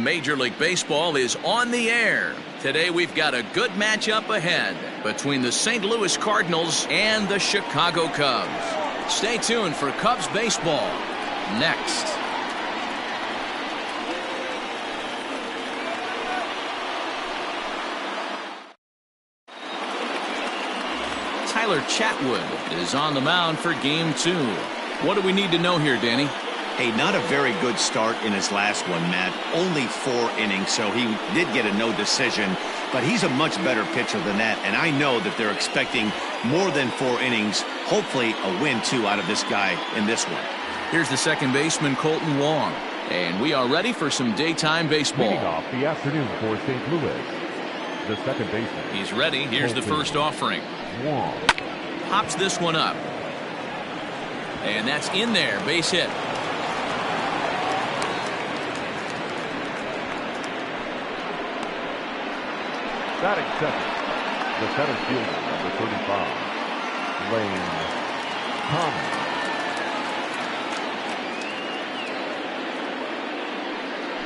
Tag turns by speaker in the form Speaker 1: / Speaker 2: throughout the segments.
Speaker 1: Major League Baseball is on the air. Today we've got a good matchup ahead between the St. Louis Cardinals and the Chicago Cubs. Stay tuned for Cubs baseball next. Tyler Chatwood is on the mound for game 2. What do we need to know here, Danny?
Speaker 2: Hey, not a very good start in his last one, Matt. Only 4 innings, so he did get a no decision. But he's a much better pitcher than that, and I know that they're expecting more than 4 innings. Hopefully a win, too, out of this guy in this one.
Speaker 1: Here's the second baseman, Colton Wong. And we are ready for some daytime baseball.
Speaker 3: Leading off the afternoon for St. Louis, the second baseman.
Speaker 1: He's ready. Here's the first offering.
Speaker 3: Wong.
Speaker 1: Pops this one up. And that's in there. Base hit.
Speaker 3: Batting second, the center fielder, number 35, Lane Thomas.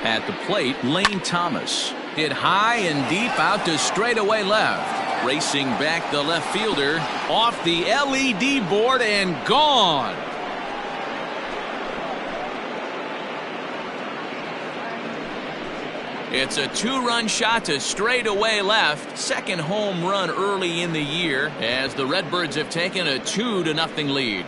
Speaker 1: At the plate, Lane Thomas hit high and deep out to straightaway left. Racing back the left fielder off the LED board and gone. It's a 2-run shot to straightaway left. Second home run early in the year as the Redbirds have taken a 2-0 lead.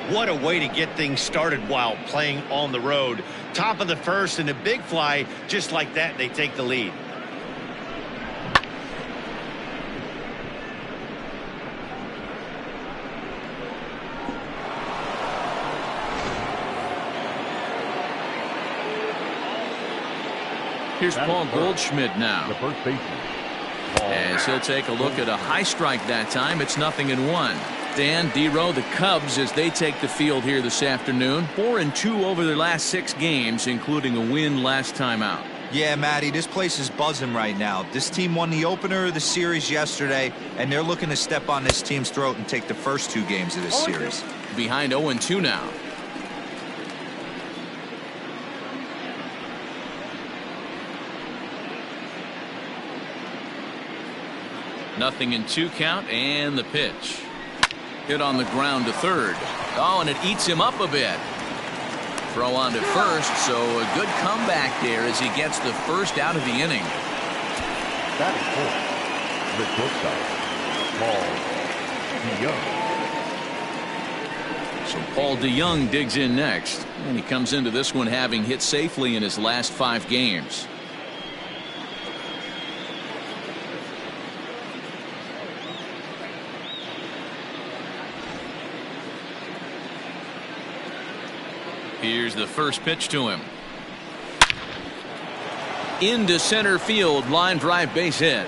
Speaker 2: What a way to get things started while playing on the road. Top of the first and a big fly. Just like that, they take the lead.
Speaker 1: Here's Paul Goldschmidt now.
Speaker 3: The first baseman.
Speaker 1: As he'll take a look at a high strike that time. It's 0-1. Dan, D-Row, the Cubs, as they take the field here this afternoon. 4-2 over their last 6 games, including a win last time out.
Speaker 4: Yeah, Matty, this place is buzzing right now. This team won the opener of the series yesterday, and they're looking to step on this team's throat and take the first 2 games of this series.
Speaker 1: Behind 0-2 now. Nothing in 2 count, and the pitch. Hit on the ground to third. Oh, and it eats him up a bit. Throw on to first, so a good comeback there as he gets the first out of the inning.
Speaker 3: Batting fourth, the shortstop, Paul DeYoung.
Speaker 1: So Paul DeYoung digs in next, and he comes into this one having hit safely in his last 5 games. Here's the first pitch to him. Into center field, line drive, base hit.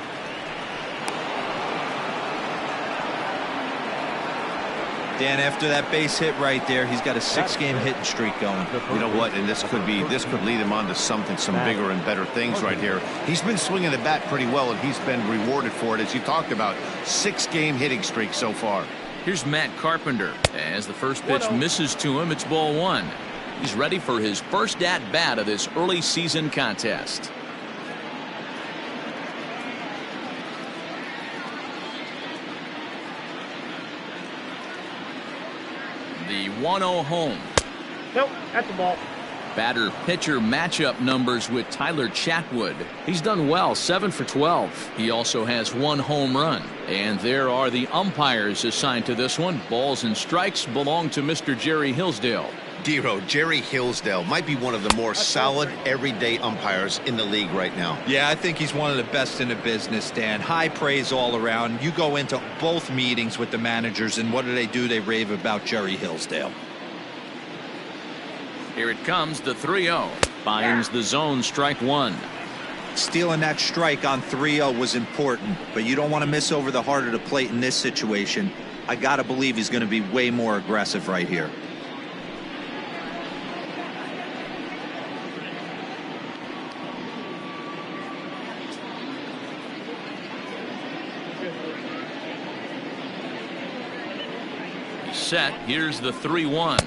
Speaker 4: Dan, after that base hit right there, he's got a 6-game hitting streak going.
Speaker 2: You know what? And this could lead him on to some bigger and better things right here. He's been swinging the bat pretty well, and he's been rewarded for it, as you talked about. 6-game hitting streak so far.
Speaker 1: Here's Matt Carpenter. As the first pitch misses to him, it's ball 1. He's ready for his first at-bat of this early season contest. The 1-0 home.
Speaker 5: Nope, that's the ball.
Speaker 1: Batter-pitcher matchup numbers with Tyler Chatwood. He's done well, 7 for 12. He also has 1 home run. And there are the umpires assigned to this one. Balls and strikes belong to Mr. Jerry Hillsdale.
Speaker 2: D-Row, Jerry Hillsdale might be one of the more solid everyday umpires in the league right now.
Speaker 4: Yeah, I think he's one of the best in the business, Dan. High praise all around. You go into both meetings with the managers, and what do? They rave about Jerry Hillsdale.
Speaker 1: Here it comes, the 3-0. Finds the zone, strike 1.
Speaker 4: Stealing that strike on 3-0 was important, but you don't want to miss over the heart of the plate in this situation. I got to believe he's going to be way more aggressive right here.
Speaker 1: Set. Here's the 3-1.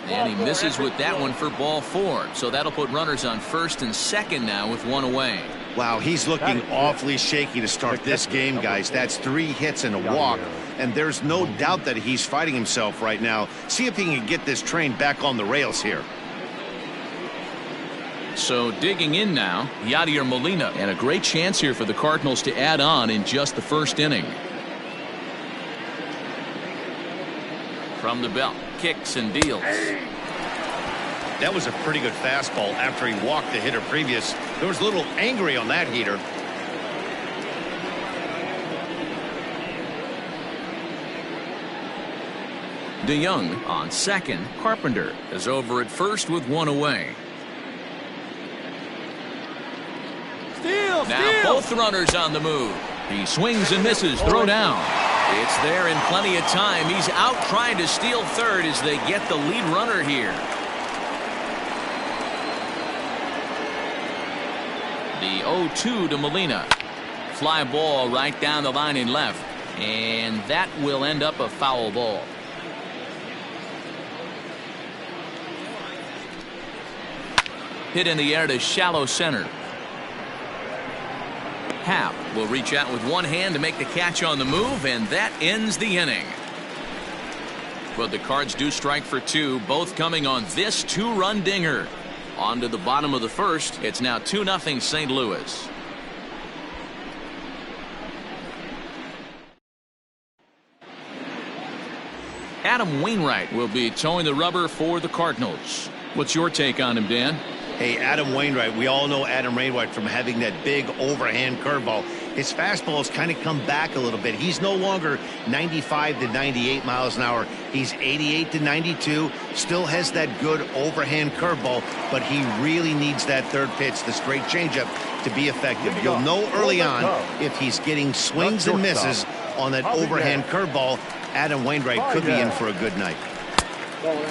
Speaker 1: And he misses with that one for ball 4. So that'll put runners on first and second now with one away.
Speaker 2: Wow, he's looking awfully shaky to start this game, guys. That's 3 hits and a walk, and there's no doubt that he's fighting himself right now. See if he can get this train back on the rails here.
Speaker 1: So digging in now, Yadier Molina, and a great chance here for the Cardinals to add on in just the first inning. From the belt, kicks and deals.
Speaker 2: That was a pretty good fastball after he walked the hitter previous. There was a little angry on that heater.
Speaker 1: DeYoung on second. Carpenter is over at first with one away. Now both runners on the move. He swings and misses. Throw down. It's there in plenty of time. He's out trying to steal third as they get the lead runner here. The 0-2 to Molina. Fly ball right down the line in left. And that will end up a foul ball. Hit in the air to shallow center. Happ will reach out with one hand to make the catch on the move, and that ends the inning. But the Cards do strike for 2, both coming on this 2-run dinger. On to the bottom of the first. It's now 2-0 St. Louis. Adam Wainwright will be towing the rubber for the Cardinals. What's your take on him, Dan?
Speaker 2: Hey, Adam Wainwright, we all know Adam Wainwright from having that big overhand curveball. His fastball has kind of come back a little bit. He's no longer 95 to 98 miles an hour. He's 88 to 92. Still has that good overhand curveball, but he really needs that third pitch, the straight changeup, to be effective. You'll know early on if he's getting swings and misses on that overhand curveball. Adam Wainwright could be in for a good night.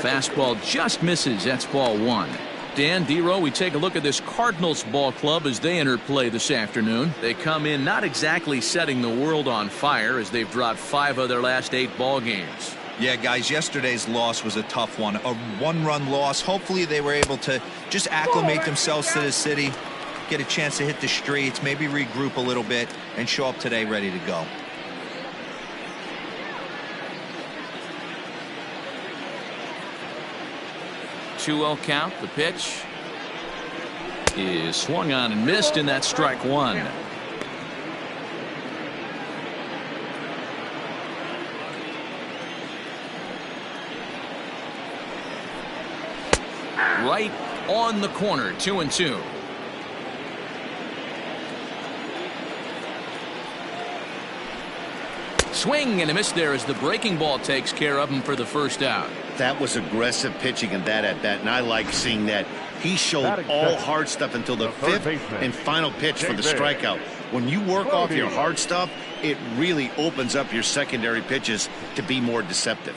Speaker 1: Fastball just misses. That's ball 1. Dan, D-Row, we take a look at this Cardinals ball club as they enter play this afternoon. They come in not exactly setting the world on fire as they've dropped 5 of their last 8 ball games.
Speaker 4: Yeah, guys, yesterday's loss was a tough one. A 1-run loss. Hopefully they were able to just acclimate themselves to the city, get a chance to hit the streets, maybe regroup a little bit, and show up today ready to go.
Speaker 1: Two-0 count. The pitch is swung on and missed, and that's strike 1. Right on the corner. 2-2. Swing and a miss there as the breaking ball takes care of him for the first out.
Speaker 2: That was aggressive pitching in that at-bat, and I like seeing that. He showed all hard stuff until the 5th and final pitch for the strikeout. When you work off your hard stuff, it really opens up your secondary pitches to be more deceptive.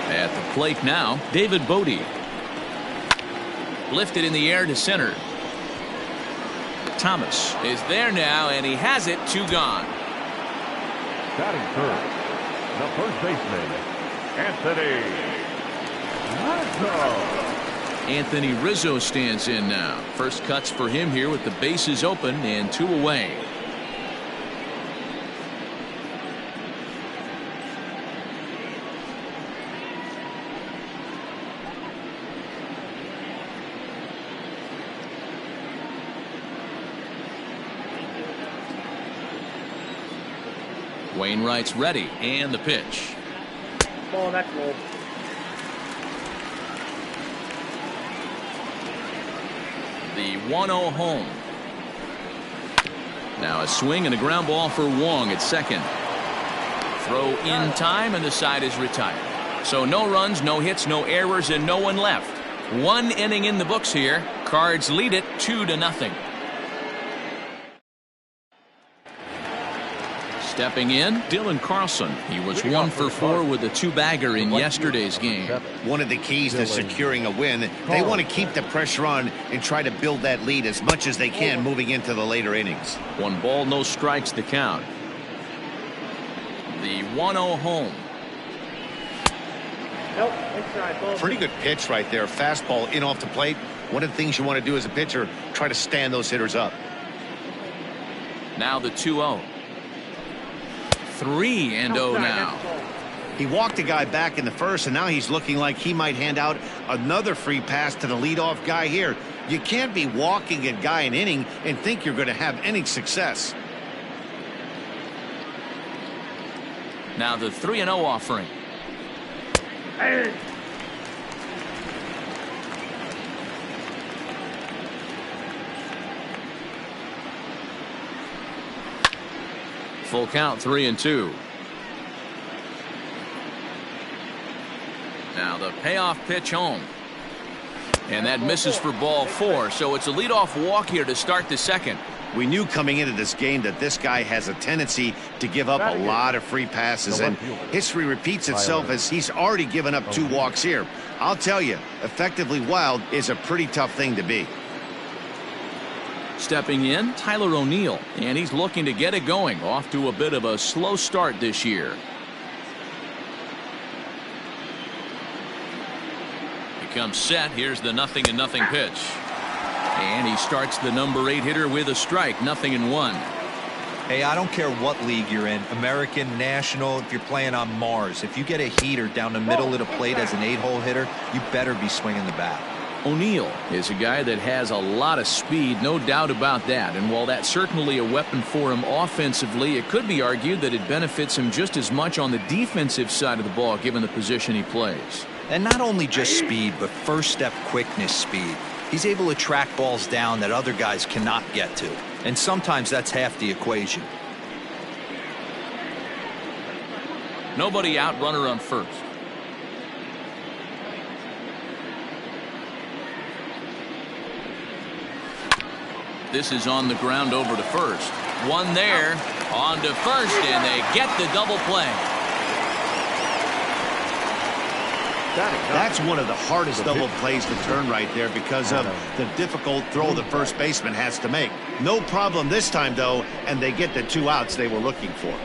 Speaker 1: At the plate now, David Bodie. Lifted in the air to center. Thomas is there now, and he has it. 2 gone.
Speaker 3: Batting first, the first baseman, Anthony Rizzo.
Speaker 1: Anthony Rizzo stands in now. First cuts for him here with the bases open and 2 away. Wainwright's ready, and the pitch.
Speaker 5: Ball, that's low.
Speaker 1: The 1-0 home. Now a swing and a ground ball for Wong at second. Throw in time, and the side is retired. So no runs, no hits, no errors, and no one left. 1 inning in the books here. Cards lead it 2-0. Stepping in, Dylan Carlson. He was 1 for 4 with a 2-bagger in yesterday's game.
Speaker 2: One of the keys to securing a win, they want to keep the pressure on and try to build that lead as much as they can moving into the later innings.
Speaker 1: 1 ball, no strikes to count. The 1-0 home.
Speaker 5: Nope, inside, ball.
Speaker 2: Pretty good pitch right there. Fastball in off the plate. One of the things you want to do as a pitcher, try to stand those hitters up.
Speaker 1: Now the 2-0. 3-0 now.
Speaker 2: He walked a guy back in the first, and now he's looking like he might hand out another free pass to the leadoff guy here. You can't be walking a guy an inning and think you're going to have any success.
Speaker 1: Now the 3-0 offering.
Speaker 5: Hey.
Speaker 1: Full count, 3-2. Now the payoff pitch home. And that misses for ball 4, so it's a leadoff walk here to start the second.
Speaker 2: We knew coming into this game that this guy has a tendency to give up a lot of free passes, and history repeats itself as he's already given up 2 walks here. I'll tell you, effectively wild is a pretty tough thing to be.
Speaker 1: Stepping in, Tyler O'Neill, and he's looking to get it going. Off to a bit of a slow start this year. He comes set. Here's the 0-0 pitch. And he starts the number 8 hitter with a strike. 0-1.
Speaker 4: Hey, I don't care what league you're in, American, National, if you're playing on Mars. If you get a heater down the middle of the plate as an 8-hole hitter, you better be swinging the bat.
Speaker 1: O'Neill is a guy that has a lot of speed, no doubt about that. And while that's certainly a weapon for him offensively, it could be argued that it benefits him just as much on the defensive side of the ball, given the position he plays.
Speaker 4: And not only just speed, but first step quickness speed. He's able to track balls down that other guys cannot get to. And sometimes that's half the equation.
Speaker 1: Nobody out, runner on first. This is on the ground over to first. One there, on to first, and they get the double play.
Speaker 2: That's one of the hardest double plays to turn right there because of the difficult throw the first baseman has to make. No problem this time, though, and they get the 2 outs they were looking for.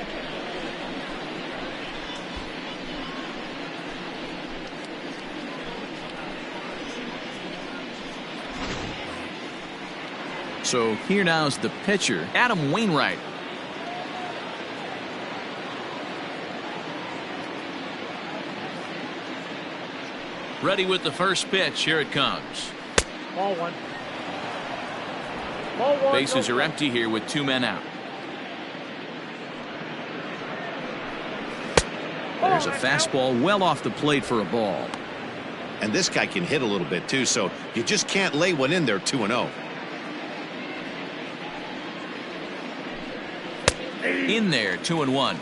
Speaker 1: So here now is the pitcher, Adam Wainwright. Ready with the first pitch. Here it comes.
Speaker 5: Ball 1. Ball 1.
Speaker 1: Bases are empty here with 2 men out. There's a fastball well off the plate for a ball.
Speaker 2: And this guy can hit a little bit, too, so you just can't lay one in there 2-0.
Speaker 1: In there, 2-1.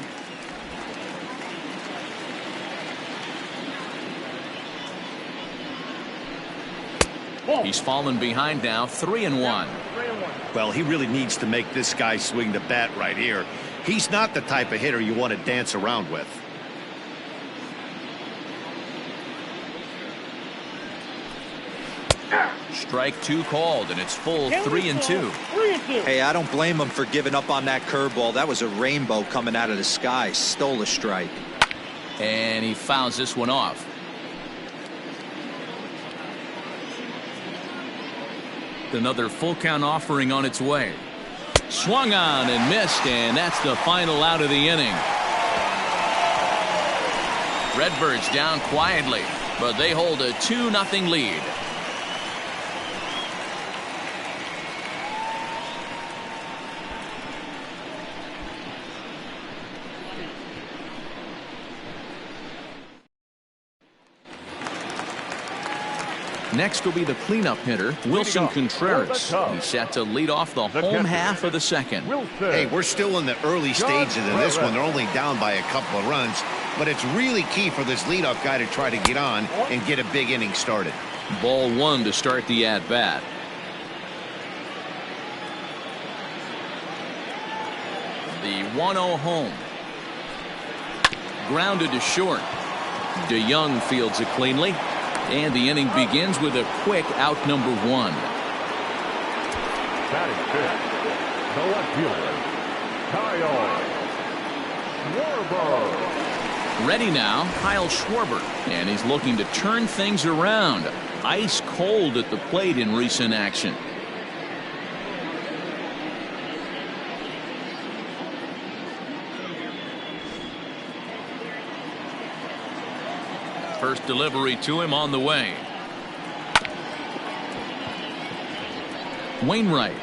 Speaker 1: He's fallen behind now, 3-1.
Speaker 2: Well, he really needs to make this guy swing the bat right here. He's not the type of hitter you want to dance around with.
Speaker 1: Strike 2 called, and it's full 3-2.
Speaker 4: Hey, I don't blame him for giving up on that curveball. That was a rainbow coming out of the sky. Stole a strike.
Speaker 1: And he fouls this one off. Another full count offering on its way. Swung on and missed, and that's the final out of the inning. Redbirds down quietly, but they hold a 2-0 lead. Next will be the cleanup hitter, Wilson Contreras. He's set to lead off the home half of the second.
Speaker 2: Hey, we're still in the early stages of this one. They're only down by a couple of runs, but it's really key for this leadoff guy to try to get on and get a big inning started.
Speaker 1: Ball 1 to start the at-bat. The 1-0 home. Grounded to short. DeYoung fields it cleanly. And the inning begins with a quick out number 1.
Speaker 3: Batting fifth, the left fielder, Kyle Schwarber.
Speaker 1: Ready now, Kyle Schwarber. And he's looking to turn things around. Ice cold at the plate in recent action. First delivery to him on the way. Wainwright,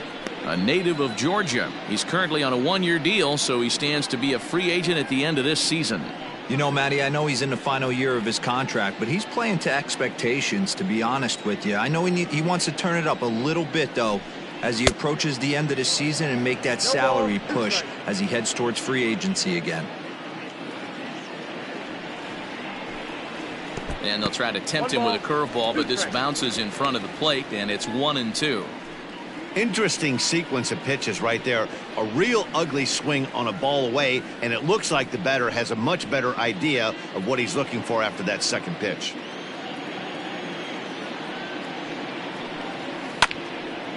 Speaker 1: a native of Georgia. He's currently on a 1-year deal, so he stands to be a free agent at the end of this season.
Speaker 4: You know, Matty, I know he's in the final year of his contract, but he's playing to expectations, to be honest with you. I know he wants to turn it up a little bit, though, as he approaches the end of the season and make that salary push as he heads towards free agency again.
Speaker 1: And they'll try to tempt him with a curveball, but this bounces in front of the plate, and it's 1-2.
Speaker 2: Interesting sequence of pitches right there. A real ugly swing on a ball away, and it looks like the batter has a much better idea of what he's looking for after that second pitch.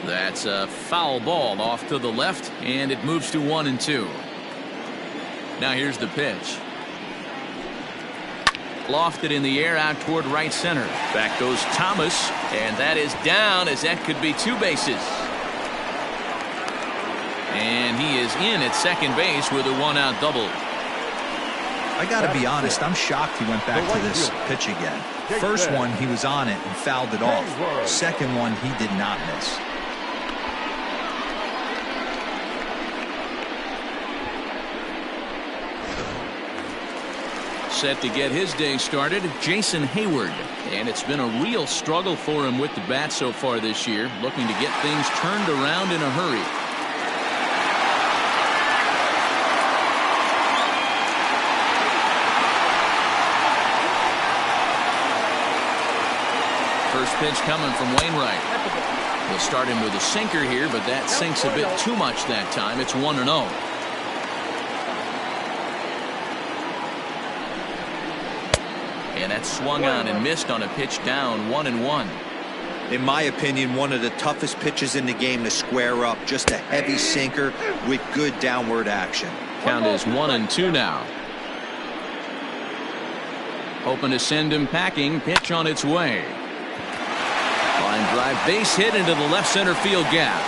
Speaker 1: That's a foul ball off to the left, and it moves to 1-2. Now here's the pitch. Lofted in the air out toward right center. Back goes Thomas, and that is down, as that could be 2 bases. And he is in at second base with a 1-out double.
Speaker 4: I got to be honest, I'm shocked he went back to this pitch again. First one, he was on it and fouled it off. Second one, he did not miss.
Speaker 1: Set to get his day started, Jason Hayward. And it's been a real struggle for him with the bat so far this year, looking to get things turned around in a hurry. First pitch coming from Wainwright. They'll start him with a sinker here, but that sinks a bit too much that time. It's 1-0. And that swung on and missed on a pitch down, 1-1.
Speaker 4: In my opinion, one of the toughest pitches in the game to square up. Just a heavy sinker with good downward action.
Speaker 1: Count is 1-2 now. Hoping to send him packing. Pitch on its way. Line drive, base hit into the left center field gap.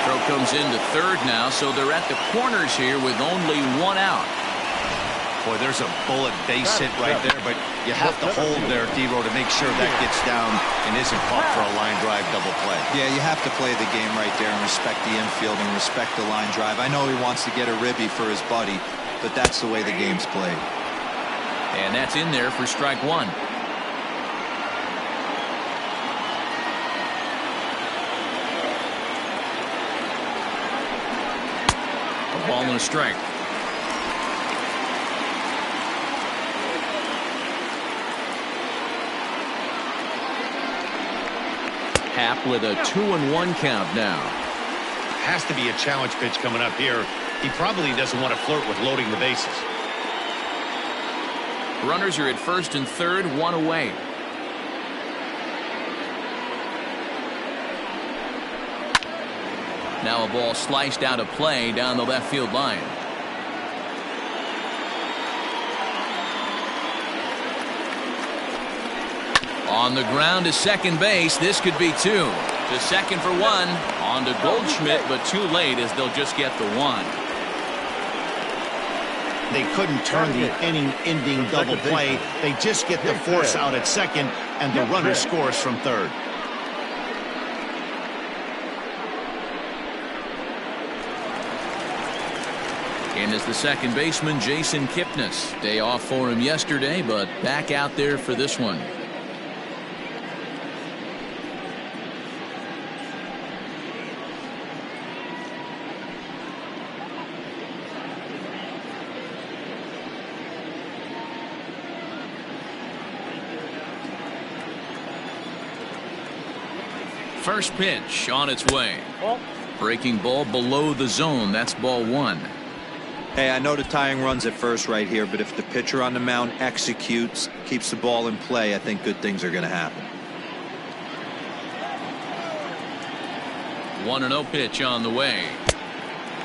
Speaker 1: Throw comes into third now, so they're at the corners here with only 1 out.
Speaker 2: Boy, there's a bullet base hit right there, but you have to hold there, D-Row, to make sure that gets down and isn't caught for a line drive double play.
Speaker 4: Yeah, you have to play the game right there and respect the infield and respect the line drive. I know he wants to get a ribby for his buddy, but that's the way the game's played.
Speaker 1: And that's in there for strike 1. A ball and a strike. Happ with a 2-1 count now.
Speaker 2: Has to be a challenge pitch coming up here. He probably doesn't want to flirt with loading the bases.
Speaker 1: Runners are at first and third, 1 away. Now a ball sliced out of play down the left field line. On the ground to second base. This could be 2. To second for 1. On to Goldschmidt, but too late, as they'll just get the 1.
Speaker 2: They couldn't turn the inning-ending double play. They just get the force out at second, and the runner scores from third.
Speaker 1: In is the second baseman, Jason Kipnis. Day off for him yesterday, but back out there for this one. First pitch on its way. Breaking ball below the zone. That's ball 1.
Speaker 4: Hey, I know the tying runs at first right here, but if the pitcher on the mound executes, keeps the ball in play, I think good things are going to happen.
Speaker 1: 1-0 pitch on the way.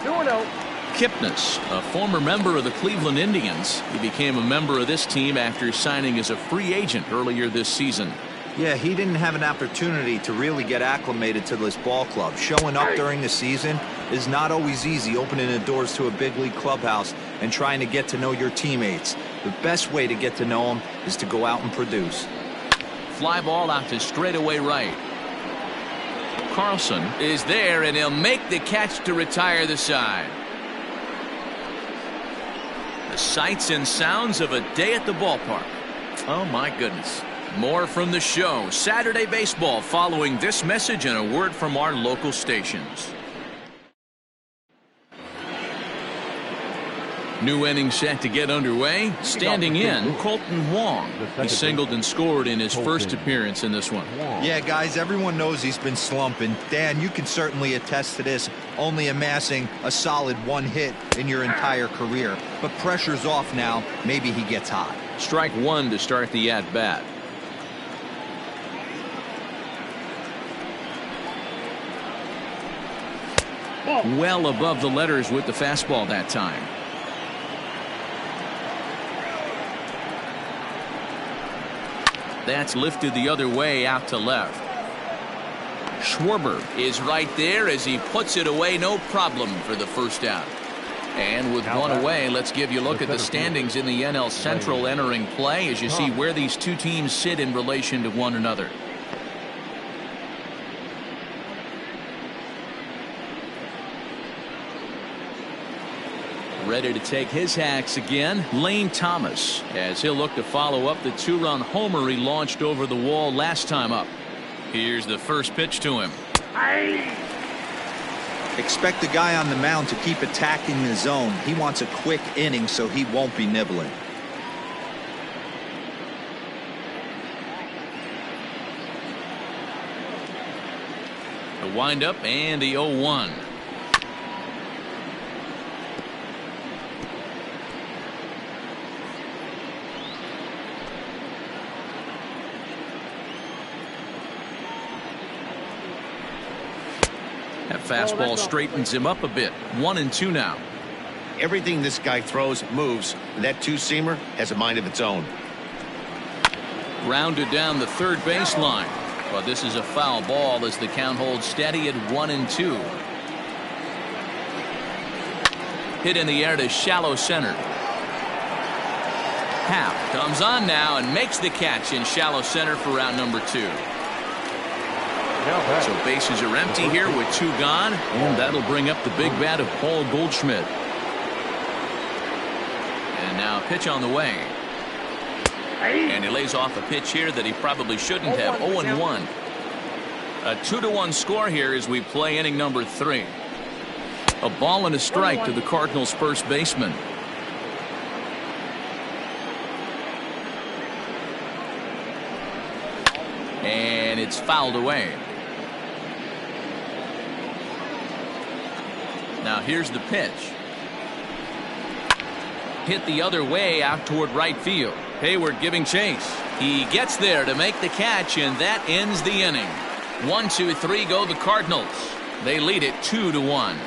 Speaker 5: 2-0.
Speaker 1: Kipnis, a former member of the Cleveland Indians. He became a member of this team after signing as a free agent earlier this season.
Speaker 4: Yeah, he didn't have an opportunity to really get acclimated to this ball club. Showing up during the season is not always easy, opening the doors to a big league clubhouse and trying to get to know your teammates. The best way to get to know them is to go out and produce.
Speaker 1: Fly ball out to straightaway right. Carlson is there, and he'll make the catch to retire the side. The sights and sounds of a day at the ballpark. Oh, my goodness. More from the show. Saturday Baseball following this message and a word from our local stations. New inning set to get underway. Standing in, Colton Wong. He singled and scored in his first appearance in this one.
Speaker 4: Yeah, guys, everyone knows he's been slumping. Dan, you can certainly attest to this, only amassing a solid one hit in your entire career. But pressure's off now. Maybe he gets hot.
Speaker 1: Strike one to start the at-bat. Well above the letters with the fastball that time. That's lifted the other way out to left. Schwarber is right there as he puts it away, no problem for the first out. And with one away, let's give you a look at the standings in the NL Central entering play as you see where these two teams sit in relation to one another. Ready to take his hacks again, Lane Thomas, as he'll look to follow up the two-run homer he launched over the wall last time up. Here's the first pitch to him.
Speaker 4: Expect the guy on the mound to keep attacking the zone. He wants a quick inning so he won't be nibbling.
Speaker 1: The windup and the 0-1. That fastball straightens him up a bit. 1-2 now.
Speaker 2: Everything this guy throws moves. That two-seamer has a mind of its own.
Speaker 1: Rounded down the third baseline. But this is a foul ball as the count holds steady at 1-2. Hit in the air to shallow center. Happ comes on now and makes the catch in shallow center for round number 2. So bases are empty here with 2 gone, and that'll bring up the big bat of Paul Goldschmidt. And now pitch on the way. And he lays off a pitch here that he probably shouldn't have. 0-1. A 2-1 score here as we play inning number 3. A ball and a strike to the Cardinals' first baseman. And it's fouled away. Now here's the pitch. Hit the other way out toward right field. Hayward giving chase. He gets there to make the catch, and that ends the inning. 1-2-3 go the Cardinals. They lead it 2-1.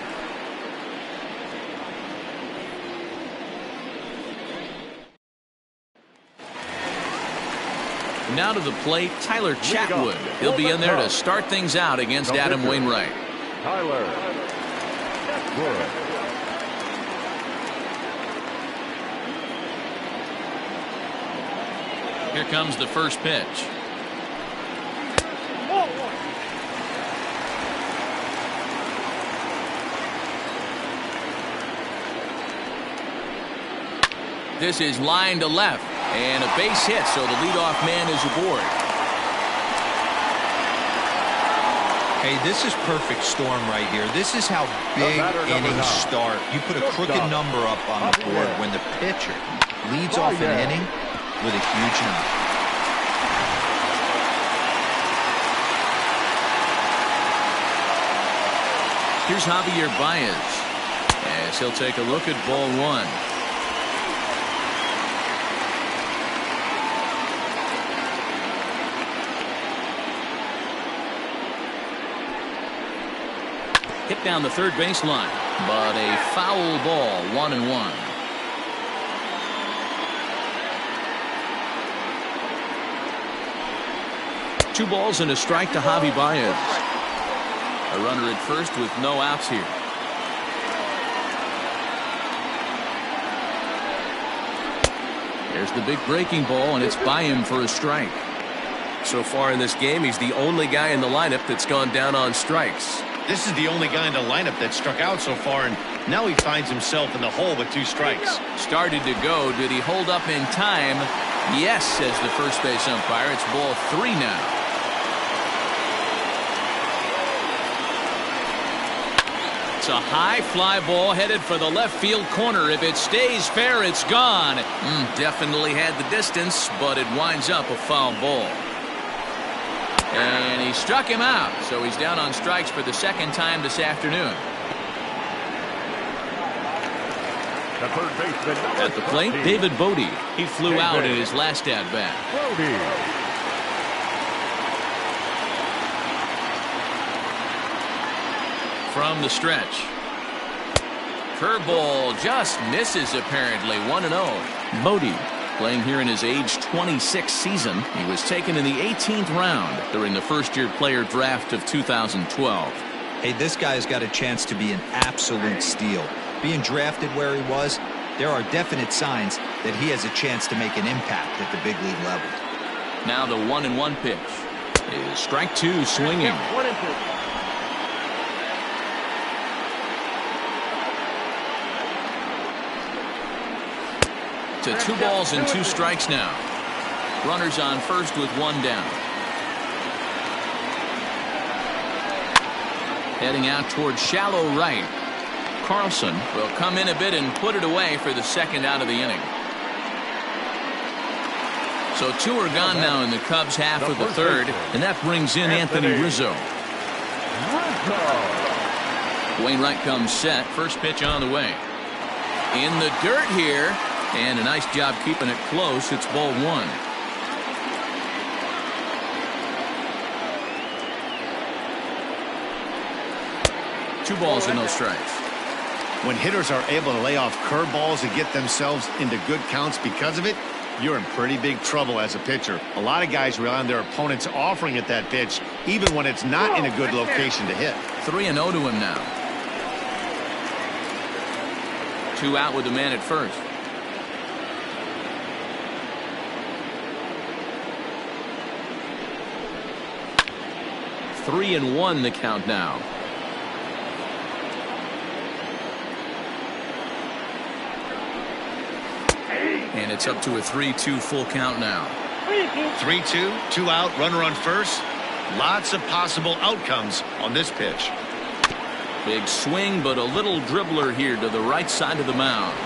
Speaker 1: Now to the plate, Tyler Chatwood. He'll be in there to start things out against Adam Wainwright.
Speaker 3: Tyler Chatwood.
Speaker 1: Here comes the first pitch. This is line to left, and a base hit, so the leadoff man is aboard.
Speaker 4: Hey, this is perfect storm right here. This is how big innings start. You put a crooked number up on the board when the pitcher leads off an inning with a huge knock.
Speaker 1: Here's Javier Baez as he'll take a look at ball one. Hit down the third baseline, but a foul ball, 1-1. Two balls and a strike to Javi Baez. A runner at first with no outs here. There's the big breaking ball, and it's by him for a strike.
Speaker 6: So far in this game, he's the only guy in the lineup that's gone down on strikes.
Speaker 2: This is the only guy in the lineup that struck out so far, and now he finds himself in the hole with 2 strikes.
Speaker 1: Started to go. Did he hold up in time? Yes, says the first base umpire. It's ball 3 now. It's a high fly ball headed for the left field corner. If it stays fair, it's gone. Definitely had the distance, but it winds up a foul ball. And he struck him out, so he's down on strikes for the second time this afternoon.
Speaker 3: The third baseman
Speaker 1: At the plate, David Bodie. He flew out in his last at-bat. From the stretch. Curveball just misses apparently. 1-0. Bodie playing here in his age 26 season. He was taken in the 18th round during the first-year player draft of 2012.
Speaker 4: Hey, this guy's got a chance to be an absolute steal. Being drafted where he was, there are definite signs that he has a chance to make an impact at the big league level.
Speaker 1: Now the 1-1 pitch is strike 2, swinging.
Speaker 5: 1-2.
Speaker 1: To 2 balls and 2 strikes now. Runners on first with 1 down. Heading out towards shallow right. Carlson will come in a bit and put it away for the second out of the inning. So 2 are gone now in the Cubs half of the third, and that brings in Anthony Rizzo. Wainwright comes set. First pitch on the way. In the dirt here. And a nice job keeping it close. It's ball 1. Two balls and no strikes.
Speaker 2: When hitters are able to lay off curveballs and get themselves into good counts because of it, you're in pretty big trouble as a pitcher. A lot of guys rely on their opponents offering at that pitch, even when it's not in a good location to hit.
Speaker 1: 3-0 to him now. 2 out with the man at first. 3-1 the count now. And it's up to a 3-2 full count now.
Speaker 2: 3-2, 2 out, runner on first. Lots of possible outcomes on this pitch.
Speaker 1: Big swing, but a little dribbler here to the right side of the mound.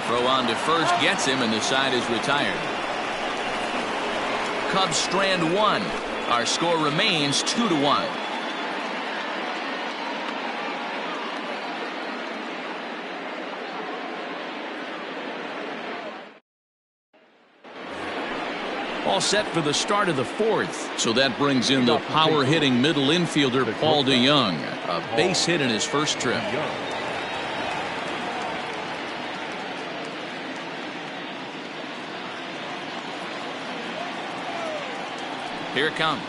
Speaker 1: Throw on to first gets him, and the side is retired. Cubs strand 1. Our score remains 2-1. All set for the start of the 4th. So that brings in the power-hitting middle infielder Paul DeYoung. A base hit in his first trip. Here it comes.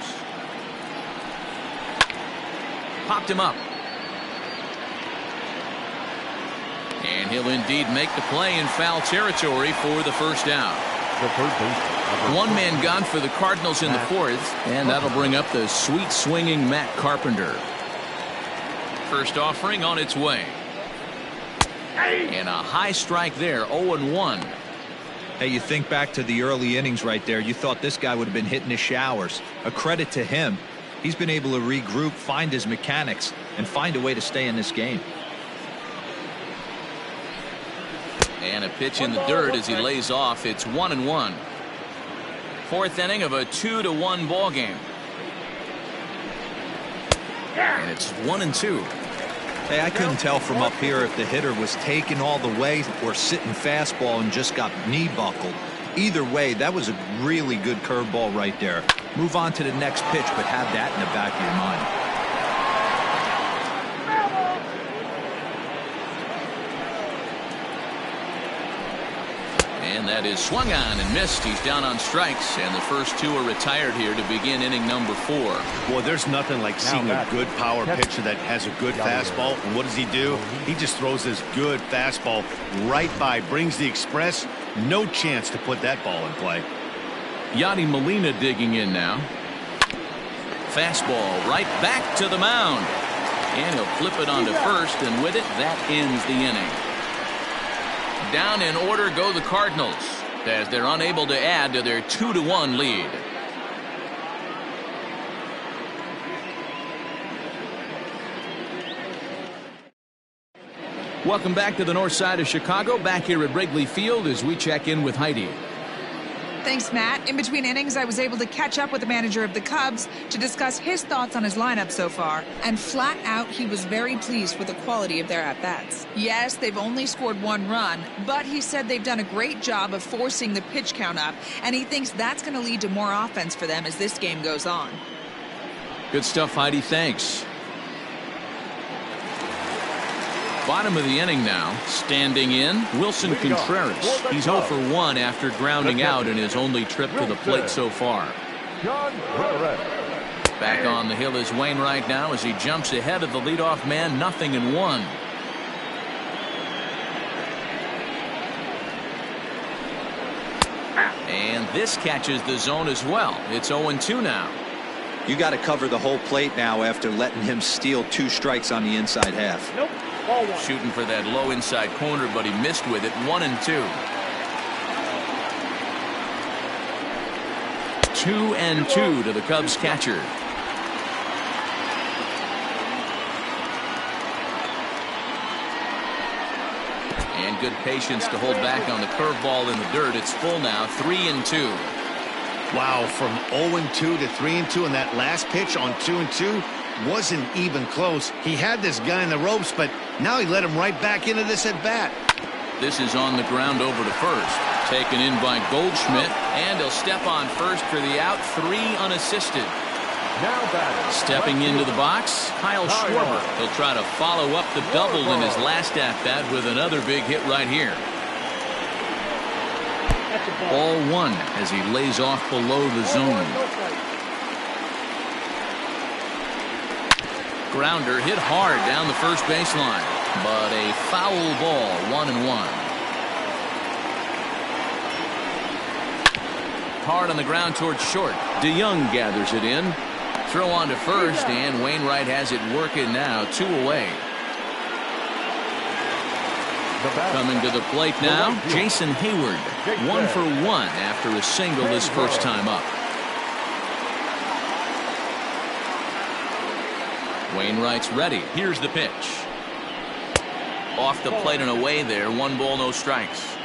Speaker 1: Popped him up. And he'll indeed make the play in foul territory for the first down.
Speaker 3: The third baseman.
Speaker 1: 1 man gone for the Cardinals in the 4th, and that'll bring up the sweet swinging Matt Carpenter. First offering on its way. And a high strike there, 0-1.
Speaker 4: Hey, you think back to the early innings right there. You thought this guy would have been hitting his showers. A credit to him. He's been able to regroup, find his mechanics, and find a way to stay in this game.
Speaker 1: And a pitch in the dirt as he lays off. It's 1-1. 4th inning of a 2-1 ball game. And it's 1-2.
Speaker 4: Hey, I couldn't tell from up here if the hitter was taking all the way or sitting fastball and just got knee buckled. Either way, that was a really good curveball right there. Move on to the next pitch, but have that in the back of your mind.
Speaker 1: And that is swung on and missed. He's down on strikes, and the first two are retired here to begin inning number 4.
Speaker 2: Well, there's nothing like seeing a good power pitcher that has a good fastball. And what does he do? He just throws this good fastball right by, brings the express. No chance to put that ball in play.
Speaker 1: Yadi Molina digging in now. Fastball right back to the mound. And he'll flip it onto first, and with it, that ends the inning. Down in order go the Cardinals as they're unable to add to their 2-1 lead. Welcome back to the north side of Chicago. Back here at Wrigley Field as we check in with Heidi.
Speaker 7: Thanks, Matt. In between innings, I was able to catch up with the manager of the Cubs to discuss his thoughts on his lineup so far. And flat out, he was very pleased with the quality of their at-bats. Yes, they've only scored 1 run, but he said they've done a great job of forcing the pitch count up, and he thinks that's going to lead to more offense for them as this game goes on.
Speaker 1: Good stuff, Heidi. Thanks. Bottom of the inning now. Standing in, Wilson Contreras. He's 0 for 1 after grounding out in his only trip to the plate so far. Back on the hill is Wainwright now as he jumps ahead of the leadoff man. 0-1. And this catches the zone as well. It's 0-2 now.
Speaker 4: You got to cover the whole plate now after letting him steal 2 strikes on the inside half.
Speaker 5: Nope.
Speaker 1: Shooting for that low inside corner, but he missed with it. 1-2. 2-2 to the Cubs catcher. And good patience to hold back on the curveball in the dirt. It's full now. 3-2.
Speaker 2: Wow, from 0-2 to 3-2, and that last pitch on 2-2 wasn't even close. He had this guy in the ropes, but now he let him right back into this at bat.
Speaker 1: This is on the ground over to first. Taken in by Goldschmidt, and he'll step on first for the out. 3 unassisted. Stepping into the box, Kyle Schwarber. He'll try to follow up the double in his last at bat with another big hit right here. Ball 1 as he lays off below the zone. Grounder hit hard down the first baseline, but a foul ball. 1-1. Hard on the ground towards short. DeYoung gathers it in. Throw on to first, and Wainwright has it working now. 2 away. Coming to the plate now, Jason Hayward. 1 for 1 after a single his first time up. Wainwright's ready. Here's the pitch. Off the plate and away there. 1 ball, no strikes.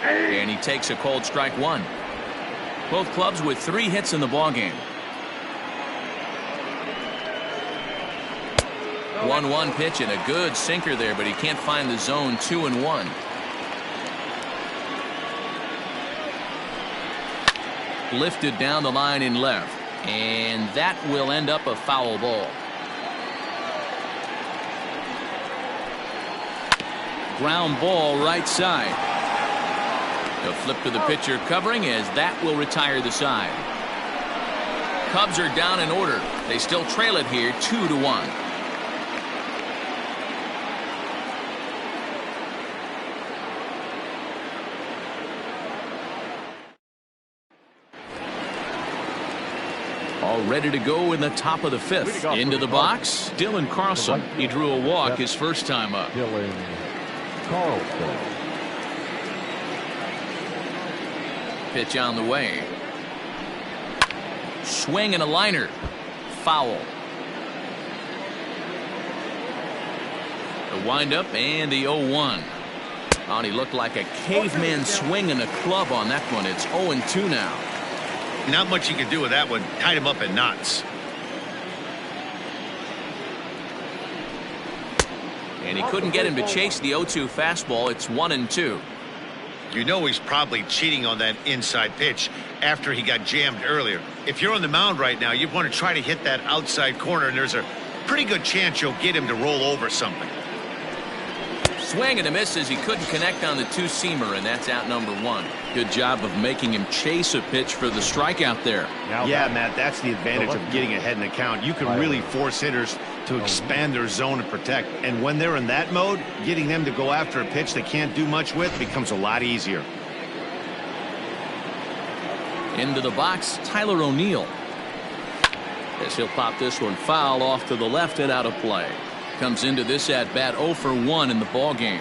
Speaker 1: And he takes a cold strike 1. Both clubs with 3 hits in the ballgame. 1-1 pitch and a good sinker there, but he can't find the zone. 2-1. Lifted down the line in left, and that will end up a foul ball. Ground ball right side. A flip to the pitcher covering as that will retire the side. Cubs are down in order. They still trail it here 2-1. All ready to go in the top of the 5th. Into the box, Dylan Carlson. He drew a walk his first time up.
Speaker 3: Dylan Carlson.
Speaker 1: Pitch on the way. Swing and a liner. Foul. The windup and the 0-1. Oh, he looked like a caveman swinging a club on that one. It's 0-2 now.
Speaker 2: Not much you can do with that one. Tied him up in knots.
Speaker 1: And he couldn't get him to chase the 0-2 fastball. It's 1-2.
Speaker 2: You know he's probably cheating on that inside pitch after he got jammed earlier. If you're on the mound right now, you want to try to hit that outside corner, and there's a pretty good chance you'll get him to roll over something.
Speaker 1: Swing and a miss as he couldn't connect on the two-seamer, and that's out number 1. Good job of making him chase a pitch for the strikeout there.
Speaker 2: Yeah, Matt, that's the advantage of getting ahead in the count. You can really force hitters to expand their zone and protect. And when they're in that mode, getting them to go after a pitch they can't do much with becomes a lot easier.
Speaker 1: Into the box, Tyler O'Neill. As he'll pop this one foul off to the left and out of play. Comes into this at bat 0 for 1 in the ball game.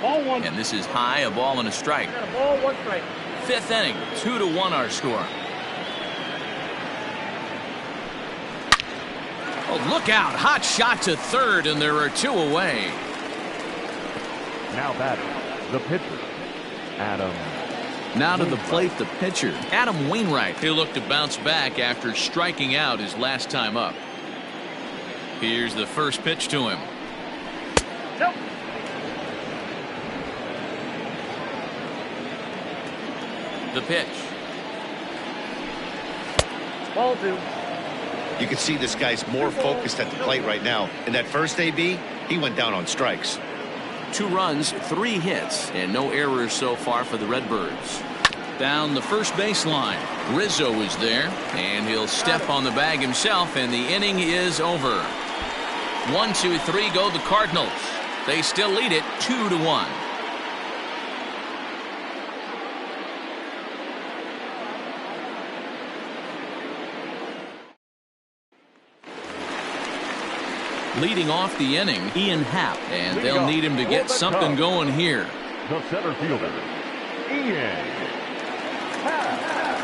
Speaker 5: Ball 1.
Speaker 1: And this is high, a ball and a strike.
Speaker 5: Ball 1 strike.
Speaker 1: 5th inning, 2-1 our score. Oh, look out! Hot shot to third, and there are 2 away.
Speaker 3: Now batting, the pitcher, Adam.
Speaker 1: Now to the plate, the pitcher, Adam Wainwright. He'll look to bounce back after striking out his last time up. Here's the first pitch to him.
Speaker 5: Nope.
Speaker 1: The pitch.
Speaker 5: Ball 2.
Speaker 2: You can see this guy's more focused at the plate right now. In that first AB, he went down on strikes.
Speaker 1: 2 runs, 3 hits, and no errors so far for the Redbirds. Down the first baseline, Rizzo is there, and he'll step on the bag himself, and the inning is over. 1, 2, 3 go the Cardinals. They still lead it 2-1. Leading off the inning, Ian Happ, and they'll need him to get something going here.
Speaker 3: The center fielder, Ian Happ.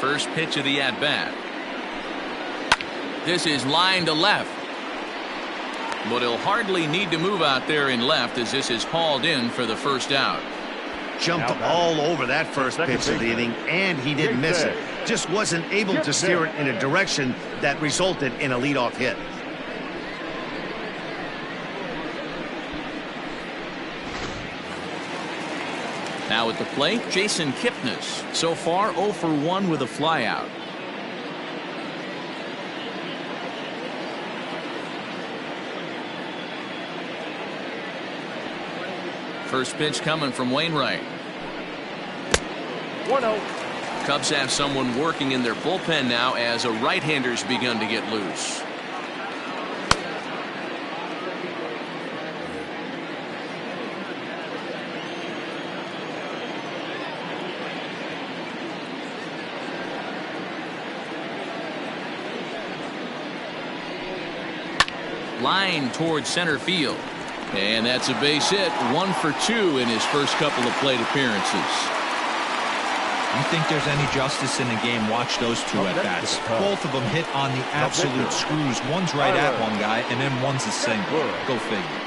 Speaker 1: First pitch of the at-bat. This is line to left. But he'll hardly need to move out there in left as this is hauled in for the first out.
Speaker 2: Jumped all over that first pitch of the inning, and he didn't miss it. Just wasn't able to steer it in a direction that resulted in a leadoff hit.
Speaker 1: Now at the plate, Jason Kipnis. So far 0 for 1 with a flyout. First pitch coming from Wainwright.
Speaker 5: 1-0.
Speaker 1: Cubs have someone working in their bullpen now as a right-hander's begun to get loose. Line towards center field. And that's a base hit. 1 for 2 in his first couple of plate appearances.
Speaker 4: You think there's any justice in the game? Watch those 2 at-bats. Both of them hit on the absolute screws. One's right at one guy, and then one's a single. Go figure.